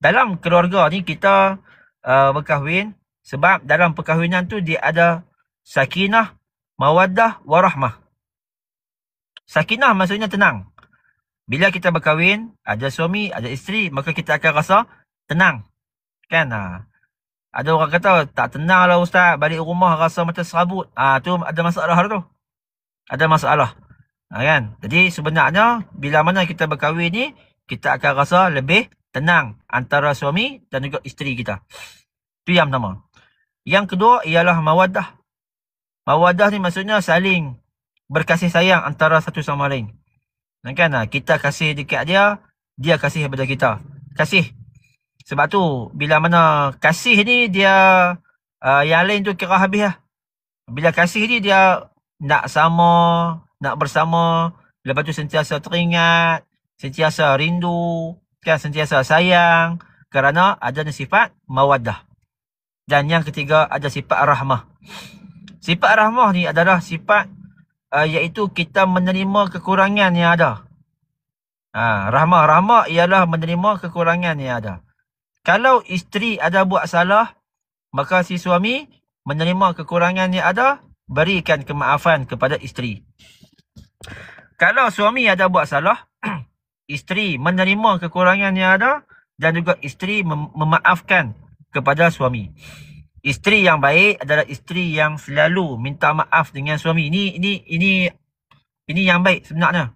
Dalam keluarga ni kita berkahwin, sebab dalam perkahwinan tu dia ada sakinah, mawaddah, warahmah. Sakinah maksudnya tenang. Bila kita berkahwin, ada suami, ada isteri, maka kita akan rasa tenang. Kan? Ada orang kata, tak tenang lah ustaz, balik rumah rasa macam serabut. Tu ada masalah tu. Ada masalah. Kan? Jadi sebenarnya, bila mana kita berkahwin ni, kita akan rasa lebih tenang antara suami dan juga isteri kita. Itu yang pertama. Yang kedua ialah mawaddah. Mawaddah ni maksudnya saling berkasih sayang antara satu sama lain. Kan? Kita kasih dekat dia, dia kasih kepada kita. Kasih. Sebab tu, bila mana kasih ni dia, yang lain tu kira habis lah. Bila kasih ni dia nak sama, nak bersama, lepas tu sentiasa teringat, sentiasa rindu, kan, sentiasa sayang, kerana ada sifat mawaddah. Dan yang ketiga ada sifat rahmah. Sifat rahmah ni adalah sifat iaitu kita menerima kekurangan yang ada. Rahmah ialah menerima kekurangan yang ada. Kalau isteri ada buat salah, maka si suami menerima kekurangan yang ada, berikan kemaafan kepada isteri. Kalau suami ada buat salah, isteri menerima kekurangan yang ada dan juga isteri memaafkan kepada suami. Isteri yang baik adalah isteri yang selalu minta maaf dengan suami. Ini yang baik sebenarnya.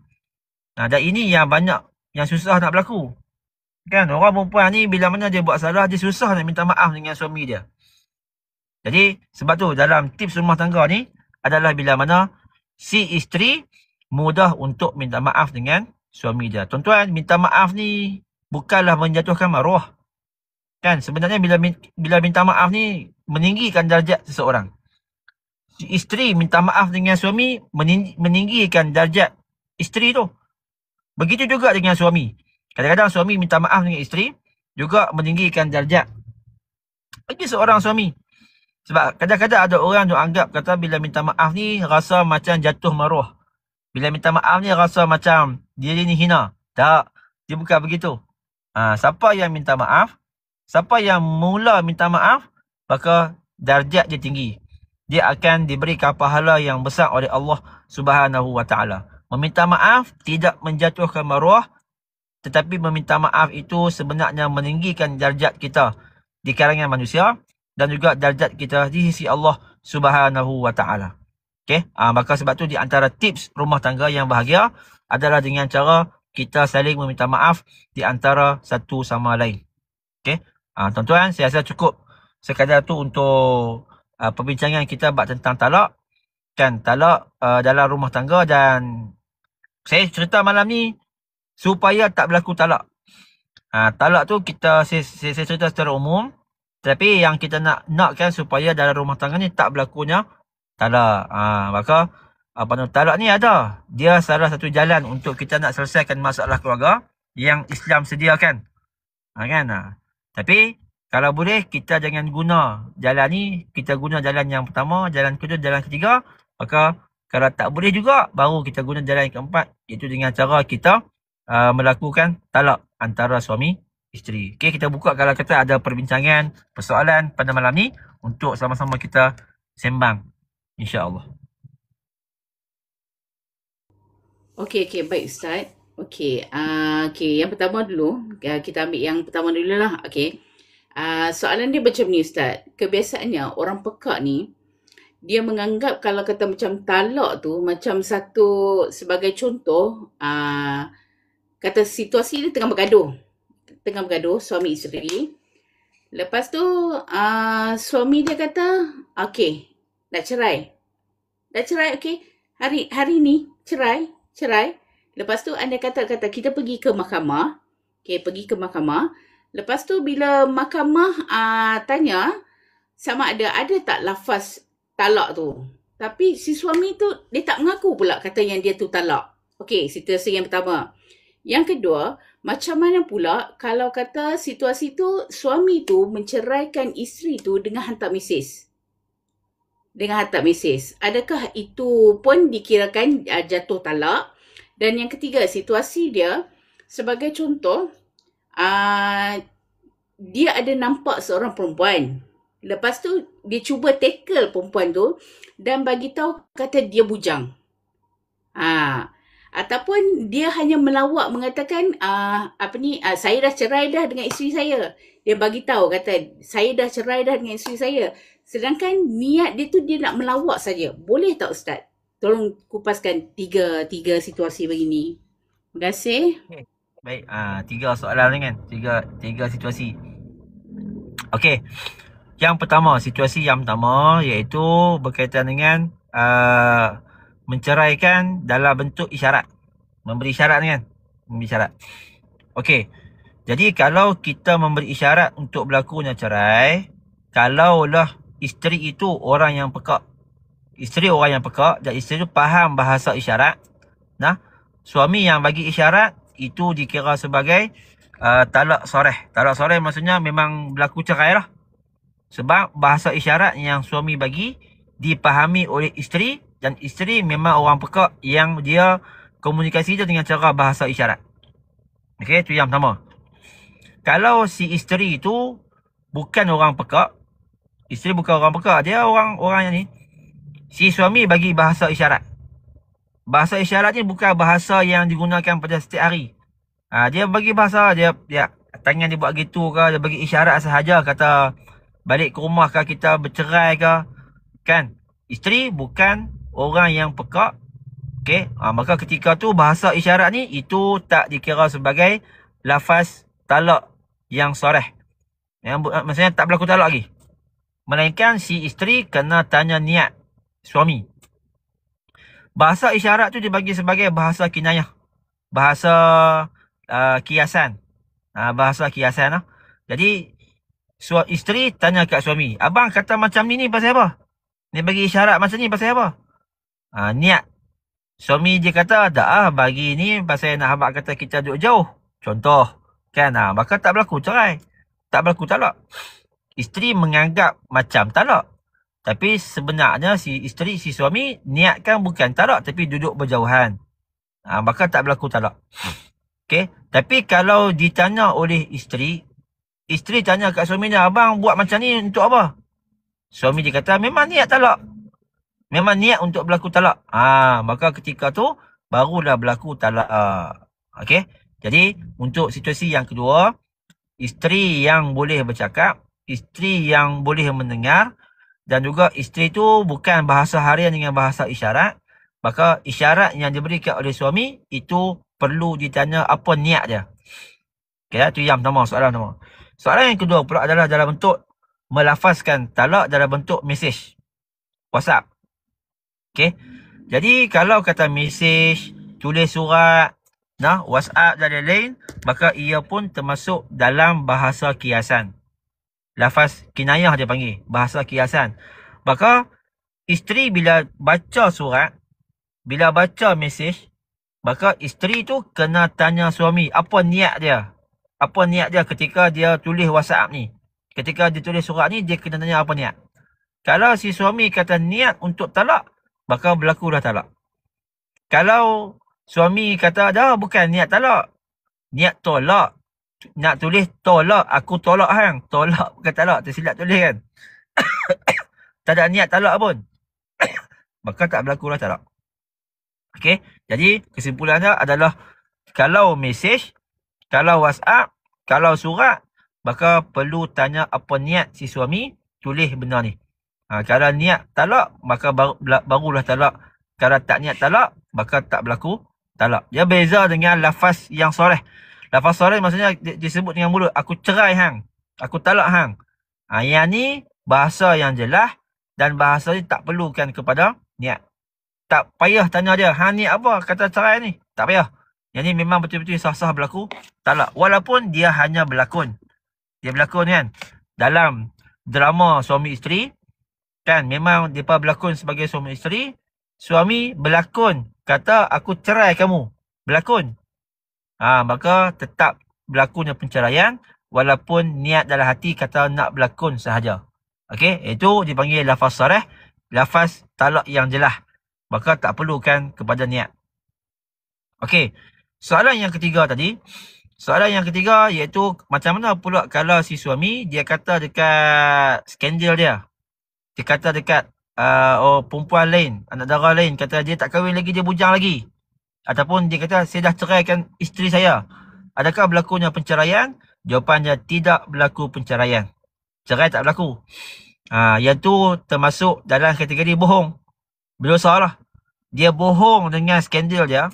Dan ini yang banyak yang susah nak berlaku. Kan, orang perempuan ni bila mana dia buat salah, dia susah nak minta maaf dengan suami dia. Jadi sebab tu dalam tips rumah tangga ni adalah bila mana si isteri mudah untuk minta maaf dengan suami dia. Tuan-tuan, minta maaf ni bukanlah menjatuhkan maruah. Kan, sebenarnya bila minta maaf ni meninggikan darjat seseorang. Si isteri minta maaf dengan suami meninggikan darjat isteri tu. Begitu juga dengan suami. Kadang-kadang suami minta maaf dengan isteri juga meninggikan darjat bagi seorang suami. Sebab kadang-kadang ada orang yang anggap kata bila minta maaf ni rasa macam jatuh maruah. Bila minta maaf ni rasa macam diri ni hina. Tak, dia bukan begitu. Siapa yang minta maaf, siapa yang mula minta maaf, maka darjat dia tinggi. Dia akan diberikan pahala yang besar oleh Allah Subhanahu Wa Taala. Meminta maaf tidak menjatuhkan maruah, tetapi meminta maaf itu sebenarnya meninggikan darjat kita di kalangan manusia dan juga darjat kita di sisi Allah Subhanahu Wa Taala. Okey, maka sebab tu di antara tips rumah tangga yang bahagia adalah dengan cara kita saling meminta maaf di antara satu sama lain. Okey, tuan-tuan, saya rasa cukup sekadar tu untuk perbincangan kita bab tentang talak. Kan, talak dalam rumah tangga, dan saya cerita malam ni supaya tak berlaku talak. Talak tu saya cerita secara umum, tapi yang kita nakkan supaya dalam rumah tangga ni tak berlakunya talak. Maka talak ni ada. Dia salah satu jalan untuk kita nak selesaikan masalah keluarga yang Islam sediakan. Kan? Tapi kalau boleh kita jangan guna jalan ni, kita guna jalan yang pertama, jalan kedua, jalan ketiga. Maka kalau tak boleh juga, baru kita guna jalan yang keempat, iaitu dengan cara kita melakukan talak antara suami isteri. Okey, kita buka kalau kata ada perbincangan, persoalan pada malam ni untuk sama-sama kita sembang, insya-Allah. Okey, baik Ustaz. Okey, yang pertama dulu, kita ambil yang pertama dulu lah. Okey. Soalan dia macam ni Ustaz. Kebiasaannya orang pekak ni, dia menganggap kalau kata macam talak tu macam satu, sebagai contoh, kata situasi dia tengah bergaduh suami isteri. Lepas tu suami dia kata, okey, nak cerai. Okey. Hari ni cerai. Lepas tu anda kata kita pergi ke mahkamah. Okey, pergi ke mahkamah. Lepas tu bila mahkamah tanya sama ada tak lafaz talak tu. Tapi si suami tu dia tak mengaku pula kata yang dia tu talak. Okey, situasi yang pertama. Yang kedua, macam mana pula kalau kata situasi tu suami tu menceraikan isteri tu dengan hantar mesej? Adakah itu pun dikirakan jatuh talak? Dan yang ketiga, situasi dia sebagai contoh, dia ada nampak seorang perempuan. Lepas tu dia cuba tackle perempuan tu dan bagi tahu kata dia bujang. Ataupun dia hanya melawak mengatakan saya dah cerai dah dengan isteri saya. Dia bagi tahu kata saya dah cerai dah dengan isteri saya. Sedangkan niat dia tu dia nak melawak saja. Boleh tak Ustaz? Tolong kupaskan tiga situasi begini. Terima kasih. Okay. Baik, 3 soalan ni kan. Tiga situasi. Okey. Yang pertama, situasi yang pertama iaitu berkaitan dengan menceraikan dalam bentuk isyarat. Memberi isyarat ni kan. Memberi isyarat. Okey. Jadi kalau kita memberi isyarat untuk berlakunya cerai, kalaulah isteri itu orang yang pekak. Isteri orang yang pekak dan isteri itu faham bahasa isyarat. Nah, suami yang bagi isyarat itu dikira sebagai talak soreh. Talak soreh maksudnya memang berlaku cerai lah. Sebab bahasa isyarat yang suami bagi dipahami oleh isteri dan isteri memang orang pekak yang dia komunikasi dia dengan cara bahasa isyarat. Okey, itu yang pertama. Kalau si isteri itu bukan orang pekak, isteri bukan orang pekak, dia orang yang ni, si suami bagi bahasa isyarat. Bahasa isyarat ni bukan bahasa yang digunakan pada setiap hari. Dia bagi bahasa, dia tangan dia buat gitu ke, dia bagi isyarat sahaja, kata balik ke rumah ke, kita bercerai ke, kan? Isteri bukan orang yang pekak. Okey, maka ketika tu bahasa isyarat ni itu tak dikira sebagai lafaz talak yang soreh. Yang maksudnya tak berlaku talak lagi. Melainkan si isteri kena tanya niat suami. Bahasa isyarat tu dibagi sebagai bahasa kinayah. Bahasa kiasan. Bahasa kiasan lah. Jadi isteri tanya kat suami, abang kata macam ni pasal apa? Ni bagi isyarat macam ni pasal apa? Niat. Suami dia kata, bagi ni pasal nak habaq kata kita duduk jauh. Contoh. Kan? Maka tak berlaku cerai. Tak berlaku talak. Isteri menganggap macam talak. Tapi sebenarnya si suami niatkan bukan talak tapi duduk berjauhan. Maka tak berlaku talak. Okey. Tapi kalau ditanya oleh isteri tanya kat suaminya, abang buat macam ni untuk apa? Suami dia kata memang niat talak. Memang niat untuk berlaku talak. Maka ketika tu barulah berlaku talak. Okey. Jadi untuk situasi yang kedua, isteri yang boleh bercakap, isteri yang boleh mendengar dan juga isteri tu bukan bahasa harian dengan bahasa isyarat, maka isyarat yang diberikan oleh suami itu perlu ditanya apa niat dia. Okey, itu yang pertama, soalan pertama. Soalan yang kedua pula adalah dalam bentuk melafazkan talak dalam bentuk mesej WhatsApp. Okey. Jadi kalau kata mesej, tulis surat, WhatsApp dan lain-lain, maka ia pun termasuk dalam bahasa kiasan. Lafaz kinayah dia panggil, bahasa kiasan. Maka isteri bila baca surat, bila baca mesej, maka isteri tu kena tanya suami apa niat dia. Apa niat dia ketika dia tulis WhatsApp ni. Ketika dia tulis surat ni, dia kena tanya apa niat. Kalau si suami kata niat untuk talak, maka berlaku dah talak. Kalau suami kata bukan niat talak, niat tolak, nak tulis tolak, aku tolak hang. Tolak bukan talak, tersilap tulis kan. Tak ada niat talak pun. Maka tak berlaku dah talak. Okey, jadi kesimpulannya adalah kalau mesej, kalau WhatsApp, kalau surat, maka perlu tanya apa niat si suami tulis benda ni. Kalau niat talak, maka barulah talak. Kalau tak niat talak, maka tak berlaku talak. Dia beza dengan lafaz yang soreh. Lafaz soreh maksudnya disebut dengan mulut, aku cerai hang, aku talak hang. Yang ni bahasa yang jelas dan bahasa ni tak perlukan kepada niat. Tak payah tanya dia, hang ni apa kata cerai ni? Tak payah. Yang ni memang betul-betul sah-sah berlaku talak. Walaupun dia hanya berlakon. Dia berlakon kan. Dalam drama suami isteri, kan memang mereka berlakon sebagai suami isteri. Suami berlakon, kata aku cerai kamu. Berlakon. Maka tetap berlakunya penceraian. Walaupun niat dalam hati kata nak berlakon sahaja. Okey, itu dipanggil lafaz sarih. Lafaz talak yang jelas. Maka tak perlukan kepada niat. Okey, soalan yang ketiga tadi. Soalan yang ketiga iaitu macam mana pula kalau si suami dia kata dekat skandal dia. Dia kata dekat perempuan lain, anak dara lain, kata dia tak kahwin lagi, dia bujang lagi. Ataupun dia kata saya dah ceraikan isteri saya. Adakah berlakunya penceraian? Jawapannya tidak berlaku penceraian. Cerai tak berlaku. Yang tu termasuk dalam kategori bohong. Berdosa lah. Dia bohong dengan skandal dia.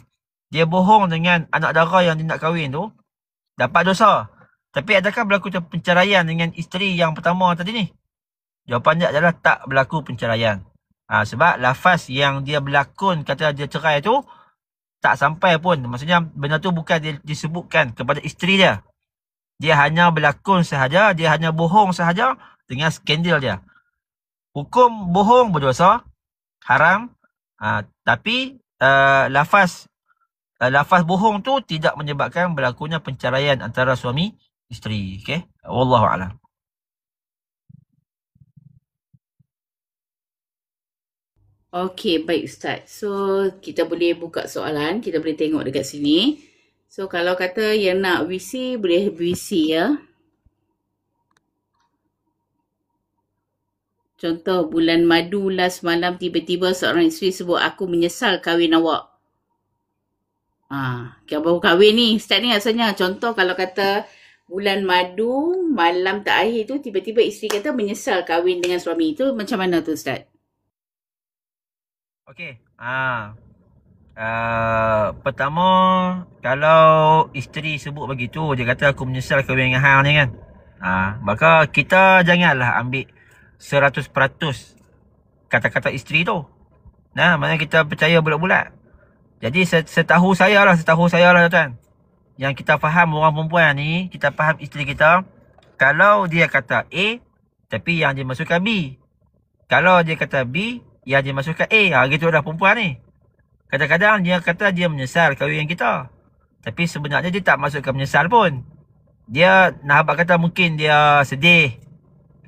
Dia bohong dengan anak dara yang dia nak kahwin tu. Dapat dosa. Tapi adakah berlaku penceraian dengan isteri yang pertama tadi ni? Jawapannya adalah tak berlaku penceraian. Sebab lafaz yang dia berlakon kata dia cerai tu tak sampai pun. Maksudnya benda tu bukan dia disebutkan kepada isteri dia. Dia hanya berlakon sahaja. Dia hanya bohong sahaja dengan skandal dia. Hukum bohong berdosa. Haram. Tapi lafaz bohong tu tidak menyebabkan berlakunya penceraian antara suami isteri. Okay? Wallahu'alam. Okey, baik Ustaz. So, kita boleh buka soalan. Kita boleh tengok dekat sini. So, kalau kata yang nak WC, boleh WC ya. Contoh, bulan madu last malam tiba-tiba seorang isteri sebut, aku menyesal kahwin awak. Baru kahwin ni. Ustaz ni rasanya contoh kalau kata bulan madu malam terakhir tu tiba-tiba isteri kata menyesal kahwin dengan suami. Itu macam mana tu Ustaz? Okey. Pertama, kalau isteri sebut begitu, dia kata aku menyesal kahwin dengan hang ni kan. Maka kita janganlah ambil 100% kata-kata isteri tu. Maknanya kita percaya bulat-bulat. Jadi setahu saya lah tuan. Yang kita faham orang perempuan ni, kita faham isteri kita, kalau dia kata A, tapi yang dia masukkan B. Kalau dia kata B, yang dia masukkan A. Gitu dah perempuan ni. Kadang-kadang dia kata dia menyesal kahwin kita. Tapi sebenarnya dia tak masukkan menyesal pun. Dia nak habaq kata mungkin dia sedih.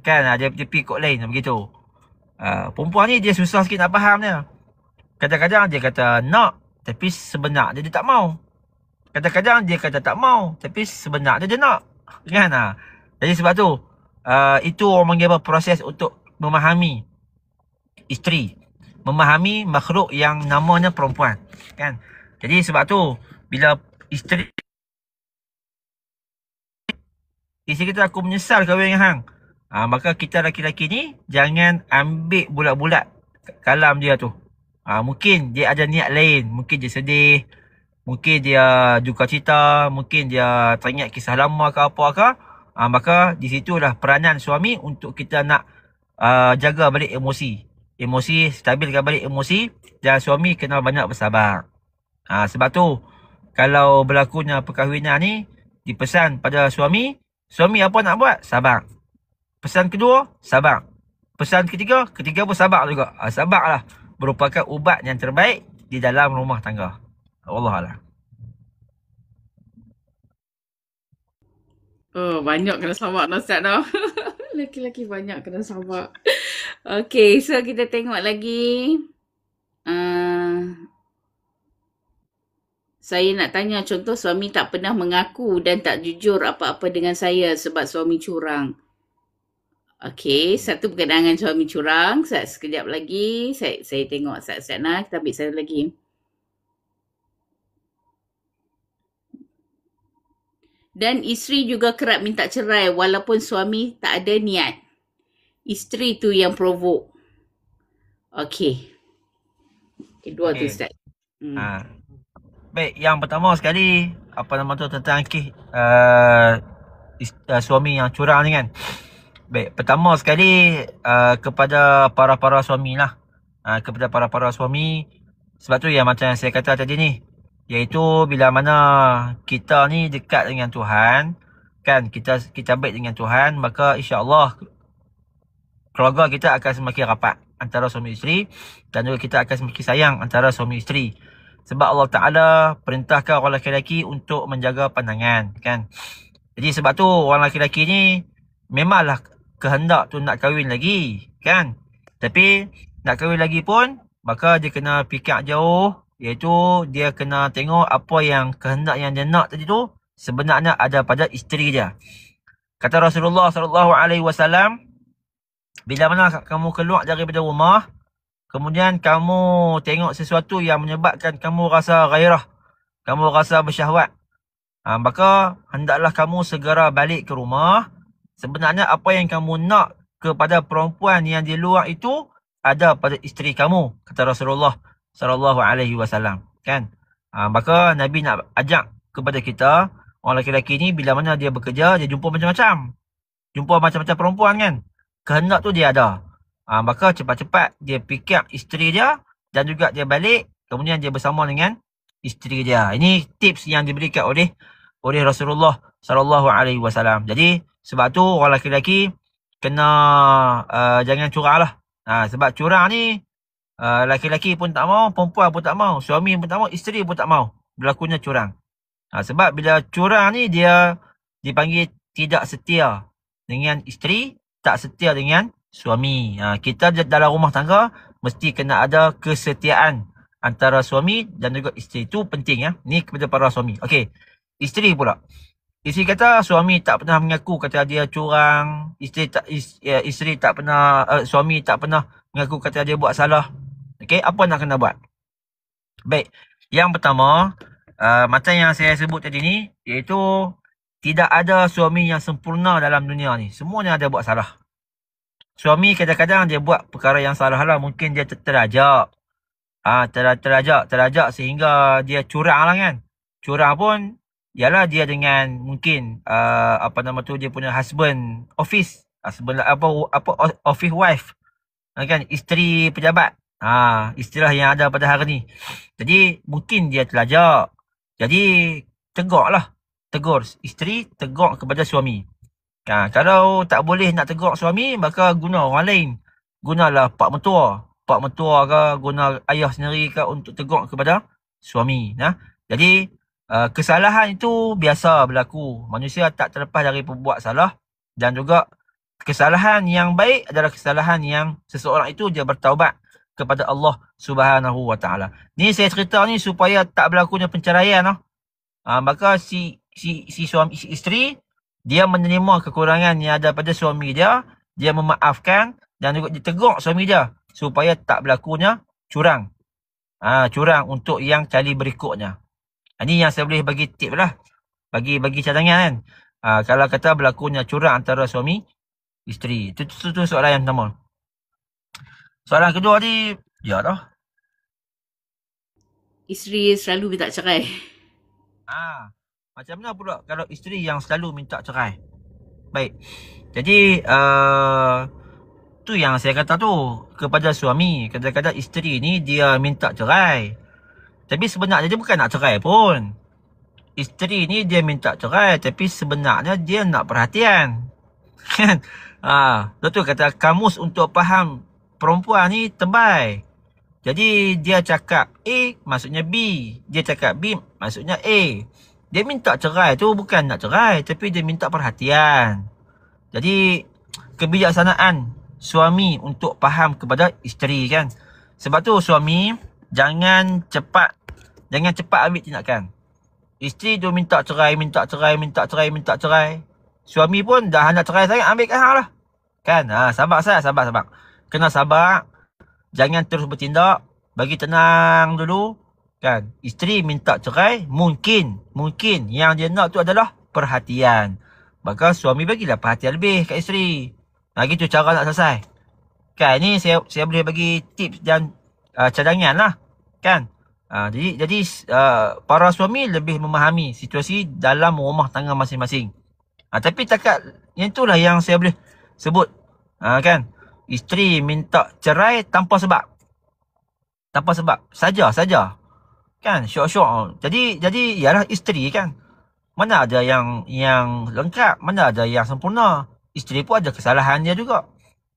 Kan, dia pikuk lain begitu. Perempuan ni dia susah sikit nak faham dia. Kadang-kadang dia kata nak, tapi sebenarnya dia tak mau. Kadang-kadang dia kata tak mau, tapi sebenarnya dia nak. Kan? Jadi sebab tu, itu orang panggil proses untuk memahami isteri. Memahami makhluk yang namanya perempuan. Kan? Jadi sebab tu, bila isteri kata aku menyesal kahwin dengan hang. Maka kita laki-laki ni jangan ambil bulat-bulat kalam dia tu. Mungkin dia ada niat lain. Mungkin dia sedih. Mungkin dia duka cita. Mungkin dia teringat kisah lama ke apa ke. Maka di situlah peranan suami untuk kita nak jaga balik emosi. Emosi, stabilkan balik emosi. Dan suami kena banyak bersabar. Sebab tu, kalau berlakunya perkahwinan ni, dipesan pada suami. Suami apa nak buat? Sabar. Pesan kedua, sabar. Pesan ketiga pun sabar juga. Sabarlah merupakan ubat yang terbaik di dalam rumah tangga. Wallahualam. Oh, banyak kena sabar dah Ustaz dah. Laki-laki banyak kena sabar. Okay, so kita tengok lagi. Saya nak tanya contoh suami tak pernah mengaku dan tak jujur apa-apa dengan saya sebab suami curang. Okey, satu berkenaan dengan suami curang. Sekejap lagi saya tengok Ustaz nak kita ambil satu lagi. Dan isteri juga kerap minta cerai walaupun suami tak ada niat. Isteri tu yang provoke. Okey. Kedua tu Okey. Ustaz. Ha. Baik, yang pertama sekali, apa nama tu, tentang kes suami yang curang ni kan. Baik, pertama sekali kepada para suami lah. Kepada para suami, sebab tu yang macam yang saya kata tadi ni, iaitu bila mana kita ni dekat dengan Tuhan, kan, kita baik dengan Tuhan, maka insya-Allah keluarga kita akan semakin rapat antara suami isteri, dan juga kita akan semakin sayang antara suami isteri. Sebab Allah Ta'ala perintahkan orang lelaki-lelaki untuk menjaga pandangan, kan. Jadi sebab tu orang lelaki-lelaki ni memanglah kehendak tu nak kahwin lagi, kan. Tapi nak kahwin lagi pun, maka dia kena fikir jauh, iaitu dia kena tengok apa yang kehendak yang dia nak tadi tu sebenarnya ada pada isteri dia. Kata Rasulullah SAW, bila mana kamu keluar daripada rumah, kemudian kamu tengok sesuatu yang menyebabkan kamu rasa gairah, kamu rasa bersyahwat, maka hendaklah kamu segera balik ke rumah. Sebenarnya apa yang kamu nak kepada perempuan yang di luar itu ada pada isteri kamu, kata Rasulullah SAW, kan. Maka Nabi nak ajak kepada kita, orang lelaki-lelaki ni bila mana dia bekerja, dia jumpa macam-macam perempuan, kan. Kehendak tu dia ada. Maka cepat-cepat dia fikir isteri dia dan juga dia balik, kemudian dia bersama dengan isteri dia. Ini tips yang diberikan oleh Rasulullah SAW. Jadi sebab tu orang lelaki-lelaki kena jangan curang lah. Sebab curang ni lelaki-lelaki pun tak mau, perempuan pun tak mau, suami pun tak mau, isteri pun tak mau berlakunya curang. Sebab bila curang ni dia dipanggil tidak setia dengan isteri, tak setia dengan suami. Kita dalam rumah tangga mesti kena ada kesetiaan antara suami dan juga isteri. Itu penting, ya. Ni kepada para suami. Okey. Isteri pula. Isteri kata suami tak pernah mengaku kata dia curang. Isteri tak pernah, suami tak pernah mengaku kata dia buat salah. Okey, apa nak kena buat? Baik. Yang pertama, macam yang saya sebut tadi ni, iaitu tidak ada suami yang sempurna dalam dunia ni. Semuanya ada buat salah. Suami kadang-kadang dia buat perkara yang salah lah. Mungkin dia terajak. Terajak sehingga dia curang lah, kan. Curang pun ialah dia dengan mungkin apa nama tu, dia punya husband office. Office wife. Kan, isteri pejabat. Istilah yang ada pada hari ni. Jadi mungkin dia terajak. Jadi tegur isteri, tegur kepada suami. Kalau tak boleh nak tegur suami, maka guna orang lain. Gunalah pak mentua ke, guna ayah sendiri ke untuk tegur kepada suami. Jadi kesalahan itu biasa berlaku. Manusia tak terlepas dari berbuat salah. Dan juga kesalahan yang baik adalah kesalahan yang seseorang itu dia bertaubat kepada Allah Subhanahu Wa Taala. Ni saya cerita ni supaya tak berlakunya penceraian. Maka si isteri dia menerima kekurangan yang ada pada suami dia, dia memaafkan dan juga ditegur suami dia supaya tak berlakunya curang. Curang untuk yang kali berikutnya. Ini yang saya boleh bagi tip lah. Bagi cadangan, kan. Kalau kata berlakunya curang antara suami isteri. Itu soalan yang pertama. Soalan kedua ni, ya dah. Isteri selalu minta cerai. Macam mana pula kalau isteri yang selalu minta cerai? Baik. Jadi tu yang saya kata tu kepada suami. Kadang-kadang isteri ni dia minta cerai. Tapi sebenarnya dia bukan nak cerai pun. Isteri ni dia minta cerai tapi sebenarnya dia nak perhatian. Kan? Betul kata kamus untuk faham perempuan ni tebal. Jadi dia cakap A maksudnya B. Dia cakap B maksudnya A. Dia minta cerai tu bukan nak cerai, tapi dia minta perhatian. Jadi kebijaksanaan suami untuk faham kepada isteri, kan. Sebab tu suami jangan cepat ambil tindakan. Isteri tu minta cerai. Suami pun dah nak cerai sangat, ambil hang lah. Kan? Sabar. Kena sabar. Jangan terus bertindak. Bagi tenang dulu. Kan? Isteri minta cerai, mungkin yang dia nak tu adalah perhatian. Maka suami bagilah perhatian lebih kat isteri. Gitu cara nak selesai. Kan, ni saya boleh bagi tips dan cadangan lah. Kan. Jadi para suami lebih memahami situasi dalam rumah tangga masing-masing. Tapi takat yang itulah yang saya boleh sebut. Kan. Isteri minta cerai tanpa sebab. Tanpa sebab. Saja. Kan, syok-syok. Jadi ialah isteri kan. Mana ada yang lengkap, mana ada yang sempurna. Isteri pun ada kesalahan dia juga.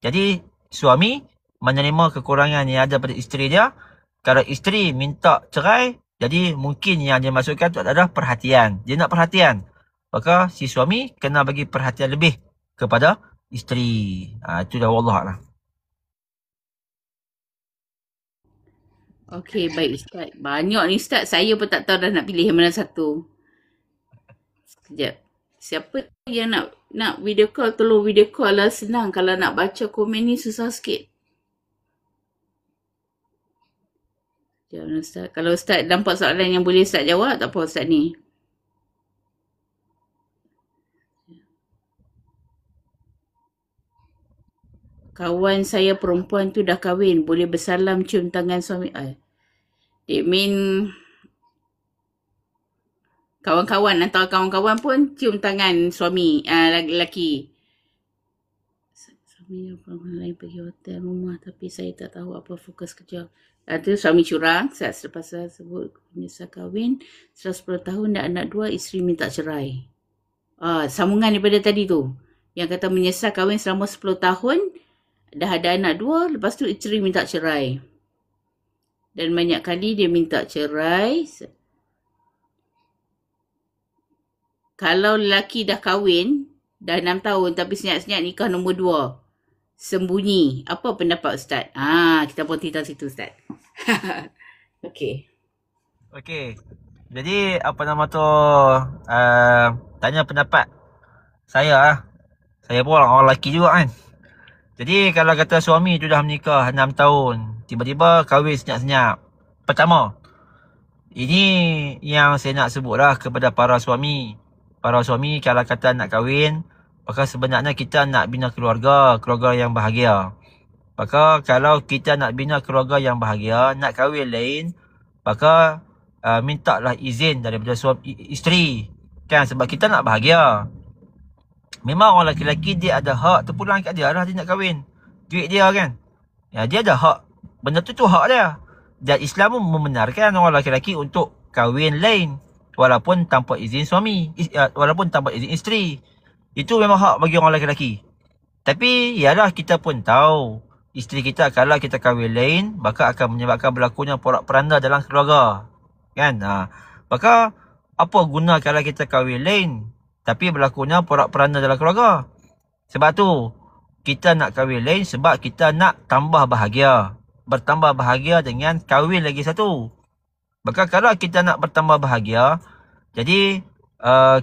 Jadi suami menerima kekurangan yang ada pada isteri dia. Kalau isteri minta cerai, jadi mungkin yang dia masukkan itu adalah perhatian. Dia nak perhatian. Maka si suami kena bagi perhatian lebih kepada isteri. Itu dah wallah lah. Okey, baik Ustaz. Banyak ni Ustaz. Saya pun tak tahu dah nak pilih yang mana satu. Sekejap. Siapa yang nak video call, tolong video call lah, senang. Kalau nak baca komen ni susah sikit. Sekejap Ustaz. Kalau Ustaz nampak soalan yang boleh Ustaz jawab, tak apa Ustaz ni. Kawan saya perempuan tu dah kahwin, boleh bersalam cium tangan suami. It mean kawan-kawan, antara kawan-kawan pun cium tangan suami, lelaki. Suami perempuan lain pergi hotel rumah tapi saya tak tahu apa fokus kerja. Itu suami curang. Saat selepas saya sebut menyesal kahwin, setelah 10 tahun dan anak 2, isteri minta cerai. Sambungan daripada tadi tu. Yang kata menyesal kahwin selama 10 tahun, dah ada anak 2, lepas tu isteri minta cerai. Dan banyak kali dia minta cerai. Kalau lelaki dah kahwin, dah 6 tahun tapi senyap-senyap nikah nombor 2. Sembunyi. Apa pendapat Ustaz? Kita berhenti di situ Ustaz. Okey. Jadi apa nama tu, tanya pendapat saya lah. Saya pun orang lelaki juga kan. Jadi kalau kata suami tu dah menikah 6 tahun, tiba-tiba kahwin senyap-senyap. Pertama, ini yang saya nak sebut lah kepada para suami. Para suami kalau kata nak kahwin, maka sebenarnya kita nak bina keluarga yang bahagia. Maka kalau kita nak bina keluarga yang bahagia, nak kahwin lain, maka mintalah izin daripada suami isteri. Kan, sebab kita nak bahagia. Memang orang lelaki dia ada hak terpulang kat dia lah, dia nak kahwin. Duit dia kan. Dia ada hak. Benda tu hak dia. Dan Islam pun membenarkan orang lelaki untuk kahwin lain. Walaupun tanpa izin suami. Walaupun tanpa izin isteri. Itu memang hak bagi orang lelaki. Tapi ialah kita pun tahu. Isteri kita kalau kita kahwin lain, maka akan menyebabkan berlakunya porak-poranda dalam keluarga. Kan? Maka apa guna kalau kita kahwin lain, tapi berlakunya porak-poranda dalam keluarga? Sebab tu, kita nak kahwin lain sebab kita nak tambah bahagia. Bertambah bahagia dengan kahwin lagi satu. Maka kalau kita nak bertambah bahagia, jadi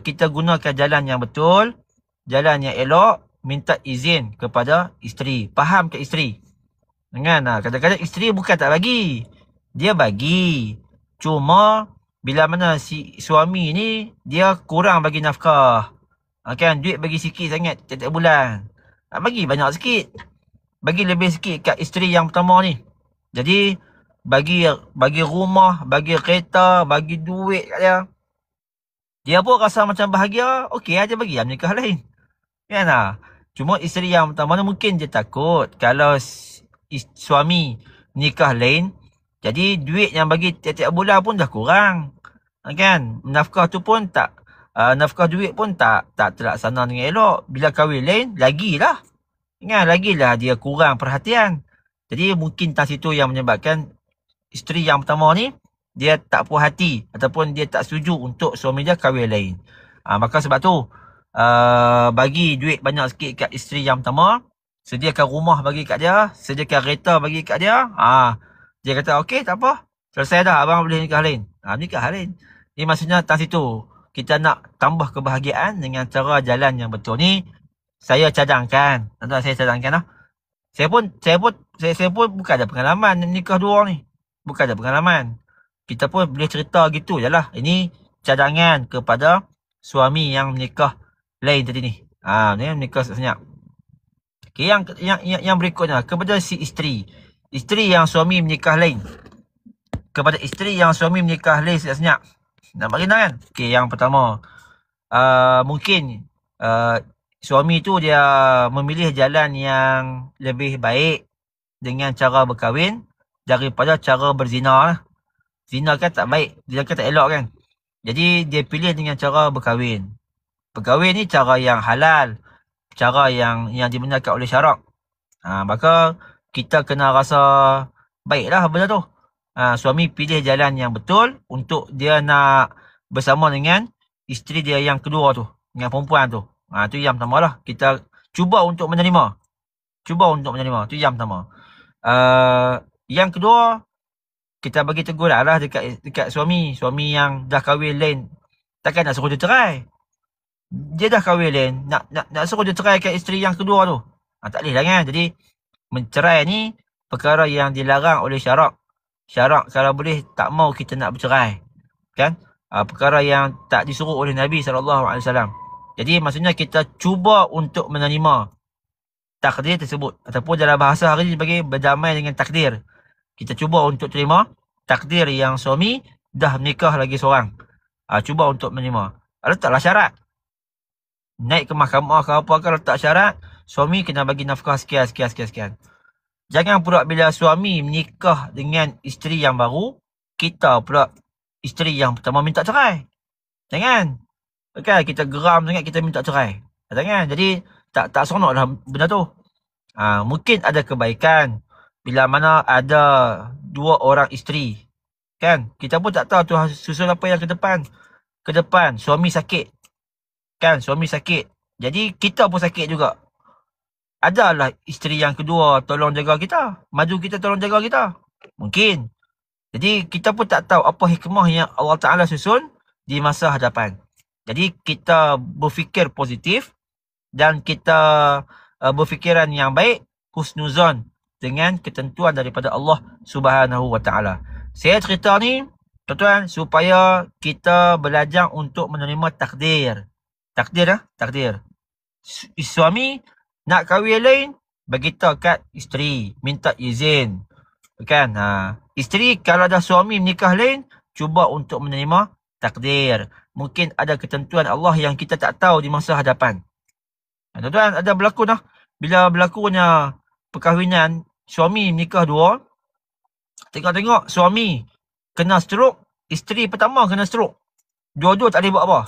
kita gunakan jalan yang betul, jalan yang elok, minta izin kepada isteri. Faham ke isteri? Kadang-kadang isteri bukan tak bagi. Dia bagi. Cuma bila mana si suami ni, dia kurang bagi nafkah. Kan, duit bagi sikit sangat tiap-tiap bulan. Bagi banyak sikit. Bagi lebih sikit kat isteri yang pertama ni. Jadi, bagi rumah, bagi kereta, bagi duit kat dia. Dia pun rasa macam bahagia, okey aja bagi yang nikah lain. Kan lah. Cuma isteri yang pertama ni mungkin dia takut kalau suami nikah lain, jadi duit yang bagi tiap-tiap bulan pun dah kurang. Kan? Nafkah tu pun tak, nafkah duit pun tak terlaksana dengan elok. Bila kahwin lain, lagilah. Kan? Lagilah dia kurang perhatian. Jadi mungkin tak situ yang menyebabkan isteri yang pertama ni, dia tak puas hati ataupun dia tak setuju untuk suami dia kahwin lain. Maka sebab tu, bagi duit banyak sikit kat isteri yang pertama, sediakan rumah bagi kat dia, sediakan kereta bagi kat dia. Dia kata, okey tak apa, selesai dah, abang boleh nikah lain. Nikah lain. Ini maksudnya tak situ. Kita nak tambah kebahagiaan dengan cara jalan yang betul. Ni saya cadangkan. Tuan-tuan, saya cadangkan lah. Saya pun bukan ada pengalaman nikah dua ni. Bukan ada pengalaman. Kita pun boleh cerita gitu je lah. Ini cadangan kepada suami yang menikah lain tadi ni. Ni menikah senyap. Okey, yang berikutnya kepada si isteri. Isteri yang suami menikah lain. Kepada isteri yang suami menikah lain senyap. Nampak kena kan? Okey, yang pertama, mungkin suami tu dia memilih jalan yang lebih baik dengan cara berkahwin daripada cara berzina lah. Zina kan tak baik, dia kan tak elok kan. Jadi dia pilih dengan cara berkahwin. Berkahwin ni cara yang halal, cara yang dibenarkan oleh syarak. Maka kita kena rasa baiklah benda tu. Suami pilih jalan yang betul untuk dia nak bersama dengan isteri dia yang kedua tu, dengan perempuan tu. Tu yang pertama lah. Kita cuba untuk menerima. Tu yang pertama. Yang kedua, kita bagi tegur lah dekat suami yang dah kahwin lain. Takkan nak suruh dia cerai. Dia dah kahwin lain, nak suruh dia ceraikan isteri yang kedua tu. Tak boleh lah kan. Jadi mencerai ni perkara yang dilarang oleh syarak. Syarak kalau boleh tak mau kita nak bercerai. Kan? Perkara yang tak disuruh oleh Nabi SAW. Jadi maksudnya kita cuba untuk menerima takdir tersebut. Ataupun dalam bahasa hari ini bagi berdamai dengan takdir. Kita cuba untuk terima takdir yang suami dah menikah lagi seorang. Cuba untuk menerima. Letaklah syarat. Naik ke mahkamah ke apa ke, letak syarat. Suami kena bagi nafkah sekian. Jangan pula bila suami menikah dengan isteri yang baru, kita pula isteri yang pertama minta cerai. Jangan. Okay, kita geram sangat kita minta cerai. Jangan. Jadi tak seronok dah benda tu. Mungkin ada kebaikan bila mana ada 2 orang isteri. Kan? Kita pun tak tahu tu susul apa yang ke depan. Suami sakit. Kan? Suami sakit. Jadi kita pun sakit juga. Adalah isteri yang kedua tolong jaga kita. Maju kita tolong jaga kita. Mungkin. Jadi kita pun tak tahu apa hikmah yang Allah Ta'ala susun di masa hadapan. Jadi kita berfikir positif dan kita berfikiran yang baik, husnuzon dengan ketentuan daripada Allah Subhanahu Wa Ta'ala. Saya cerita ni, tuan-tuan, supaya kita belajar untuk menerima takdir. Takdir. Suami nak kahwin lain, beritahu kat isteri, minta izin. Kan? Isteri kalau ada suami menikah lain, cuba untuk menerima takdir. Mungkin ada ketentuan Allah yang kita tak tahu di masa hadapan. Tuan-tuan, ada berlaku dah. Bila berlakunya perkahwinan, suami menikah 2, tengok-tengok suami kena stroke, isteri pertama kena stroke. Dua-dua tak boleh buat apa.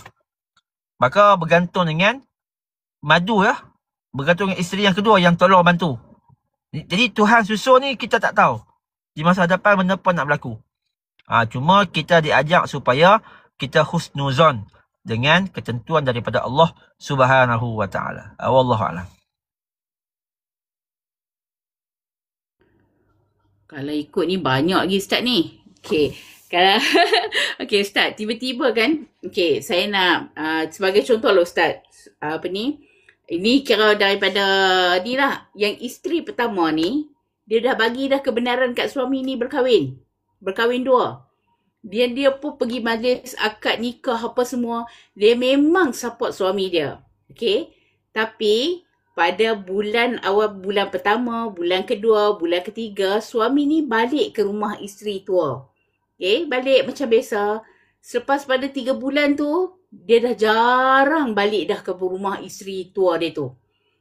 Maka bergantung dengan madu ya. Bergantung dengan isteri yang kedua yang tolong bantu. Jadi Tuhan susun ni kita tak tahu. Di masa hadapan benda apa nak berlaku. Cuma kita diajak supaya kita husnuzon dengan ketentuan daripada Allah Subhanahu Wa Ta'ala. Wallahualam. Kalau ikut ni banyak lagi Ustaz ni. Okay. Kalau okay Ustaz, tiba-tiba kan, okay, saya nak sebagai contoh lah Ustaz, ini kira daripada ni lah, yang isteri pertama ni, dia dah bagi dah kebenaran kat suami ni berkahwin 2. Dia pun pergi majlis akad nikah apa semua, dia memang support suami dia. Okay. Tapi pada awal bulan pertama, bulan kedua, bulan ketiga, suami ni balik ke rumah isteri tua. Okay, balik macam biasa. Selepas pada 3 bulan tu, dia dah jarang balik dah ke rumah isteri tua dia tu.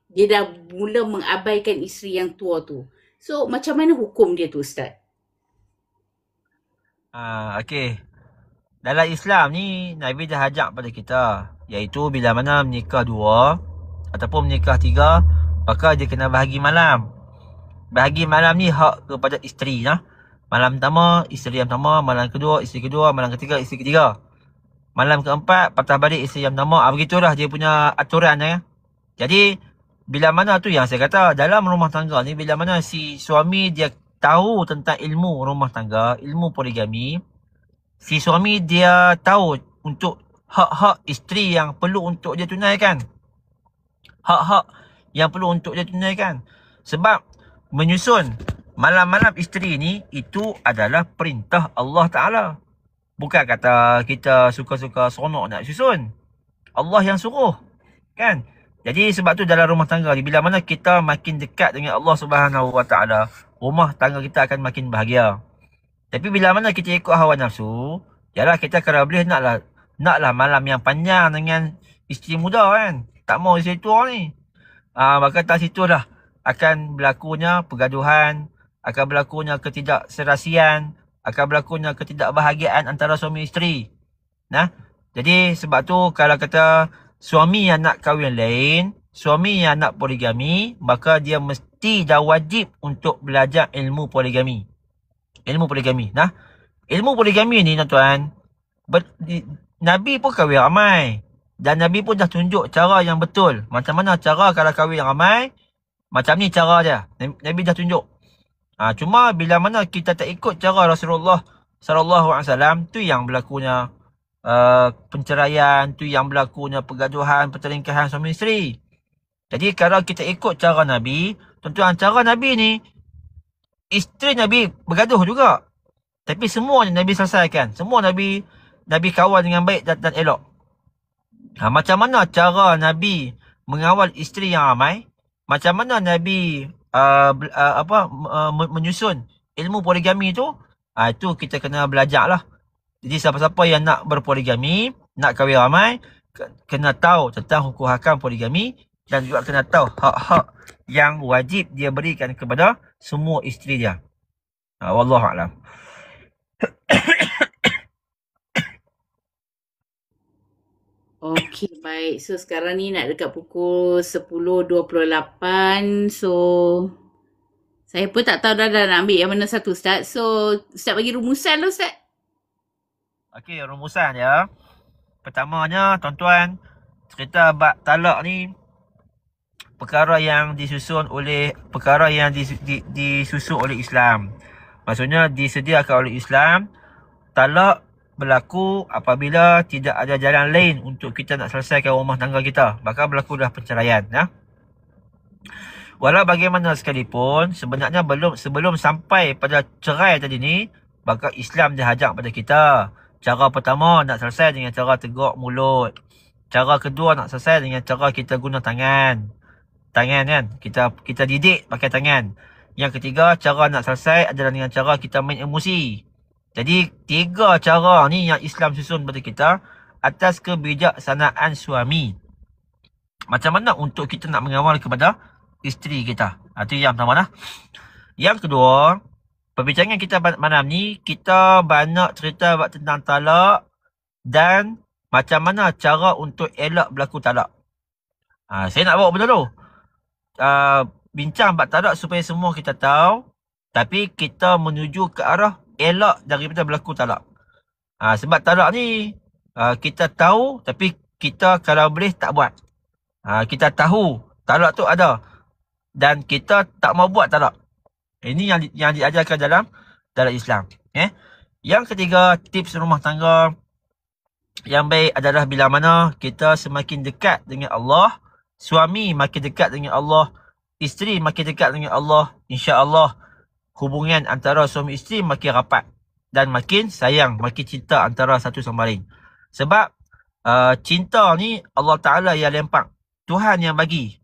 Dia dah mula mengabaikan isteri yang tua tu. So, macam mana hukum dia tu, Ustaz? Okey. Dalam Islam ni, Nabi dah ajak pada kita, iaitu bila mana menikah 2 ataupun menikah 3, maka dia kena bahagi malam. Bahagi malam ni hak kepada isteri lah. Malam pertama, isteri yang pertama. Malam kedua, isteri kedua. Malam ketiga, isteri ketiga. Malam keempat, patah balik isteri yang pertama. Begitulah dia punya aturan ya. Jadi, bila mana tu yang saya kata, dalam rumah tangga ni, bila mana si suami dia tahu tentang ilmu rumah tangga, ilmu poligami, si suami dia tahu untuk hak-hak isteri yang perlu untuk dia tunaikan. Hak-hak yang perlu untuk dia tunaikan. Sebab menyusun malam-malam isteri ni, itu adalah perintah Allah Ta'ala. Bukan kata kita suka-suka seronok nak susun. Allah yang suruh. Kan? Jadi sebab tu dalam rumah tangga ni, bila mana kita makin dekat dengan Allah Subhanahu Wa Taala, rumah tangga kita akan makin bahagia. Tapi bila mana kita ikut hawa nafsu, yalah kita kalau boleh naklah malam yang panjang dengan isteri muda kan. Tak mau isteri tua ni. Maka tak situ dah akan berlakunya pergaduhan, akan berlakunya ketidakserasian, akan berlakunya ketidakbahagiaan antara suami isteri. Nah, jadi sebab tu kalau kata suami yang nak kahwin lain, suami yang nak poligami, maka dia mesti dah wajib untuk belajar ilmu poligami. Ilmu poligami. Nah, ilmu poligami ni tuan-tuan, Nabi pun kahwin ramai. Dan Nabi pun dah tunjuk cara yang betul. Macam mana cara kalau kahwin ramai, macam ni cara dia. Nabi dah tunjuk. Cuma bila mana kita tak ikut cara Rasulullah SAW, tu yang berlakunya penceraian, tu yang berlakunya pergaduhan, pertelingkahan suami isteri. Jadi kalau kita ikut cara Nabi, tuan-tuan, cara Nabi ni, isteri Nabi bergaduh juga. Tapi semua Nabi selesaikan. Semua Nabi kawal dengan baik dan elok. Macam mana cara Nabi mengawal isteri yang ramai? Macam mana Nabi menyusun ilmu poligami tu? Itu kita kena belajar lah. Jadi siapa-siapa yang nak berpoligami, nak kahwin ramai, kena tahu tentang hukum hakam poligami dan juga kena tahu hak-hak yang wajib dia berikan kepada semua isteri dia. Wallahualam. Okey, baik. So sekarang ni nak dekat pukul 10.28. So saya pun tak tahu dah nak ambil yang mana satu, Ustaz. So Ustaz bagi rumusan lah, Ustaz. Okey, rumusan ya. Pertamanya, tuan-tuan, cerita bab talak ni perkara yang disusun oleh Islam. Maksudnya disediakan oleh Islam. Talak berlaku apabila tidak ada jalan lain untuk kita nak selesaikan rumah tangga kita. Maka berlaku dah perceraian, ya. Walau bagaimana sekalipun, sebenarnya sebelum sampai pada cerai tadi ni, maka Islam dia ajak pada kita. Cara pertama nak selesai dengan cara teguk mulut. Cara kedua nak selesai dengan cara kita guna tangan. Tangan kan, kita didik pakai tangan. Yang ketiga, cara nak selesai adalah dengan cara kita main emosi. Jadi 3 cara ni yang Islam susun pada kita atas kebijaksanaan suami. Macam mana untuk kita nak mengawal kepada isteri kita. Itu yang pertama lah. Yang kedua, perbincangan kita malam ni, kita banyak cerita tentang talak dan macam mana cara untuk elak berlaku talak. Saya nak bawa benda tu. Bincang bab talak supaya semua kita tahu, tapi kita menuju ke arah elak daripada berlaku talak. Sebab talak ni kita tahu, tapi kita kalau boleh tak buat. Kita tahu talak tu ada dan kita tak mau buat talak. Ini yang diajarkan dalam Islam. Yang ketiga, tips rumah tangga yang baik adalah bila mana kita semakin dekat dengan Allah, suami makin dekat dengan Allah, isteri makin dekat dengan Allah, insya-Allah hubungan antara suami isteri makin rapat dan makin sayang, makin cinta antara satu sama lain. Sebab cinta ni Allah Ta'ala yang lempang, Tuhan yang bagi.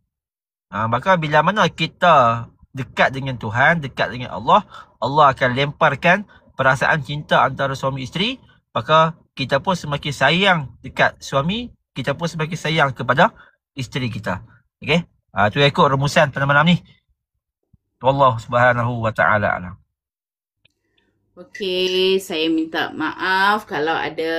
Maka bila mana kita dekat dengan Tuhan, dekat dengan Allah, Allah akan lemparkan perasaan cinta antara suami isteri. Maka kita pun semakin sayang dekat suami, kita pun semakin sayang kepada isteri kita. Okey? Itu ikut rumusan pada malam ni. Wallahu subhanahu wa ta'ala alam. Okey, saya minta maaf kalau ada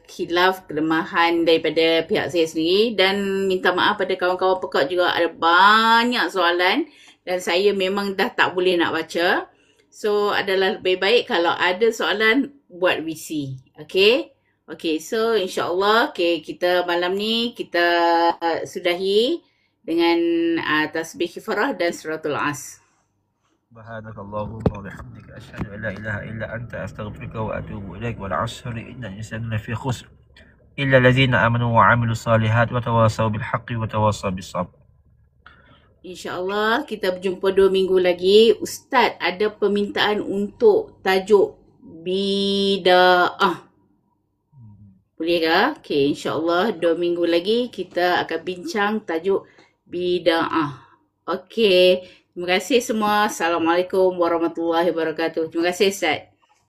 khilaf, kelemahan daripada pihak saya sendiri, dan minta maaf pada kawan-kawan pekak juga, ada banyak soalan dan saya memang dah tak boleh nak baca. So adalah lebih baik kalau ada soalan buat VC. Okey. Okey, so insya-Allah kita malam ni kita sudahi dengan tasbih kifarah dan suratul as. Subhanakallahumma wa bihamdika asyhadu an la ilaha illa anta astaghfiruka wa atubu ilaik. Wal 'asri innal insana lafi khusr illa allazina amanu wa 'amilus solihat wa tawasaw bil haqqi wa tawasaw bis sabr. InsyaAllah kita berjumpa 2 minggu lagi. Ustaz ada permintaan untuk tajuk bida'ah. Boleh ke? Okay, insyaAllah 2 minggu lagi kita akan bincang tajuk bida'ah. Okay, terima kasih semua. Assalamualaikum warahmatullahi wabarakatuh. Terima kasih Ustaz.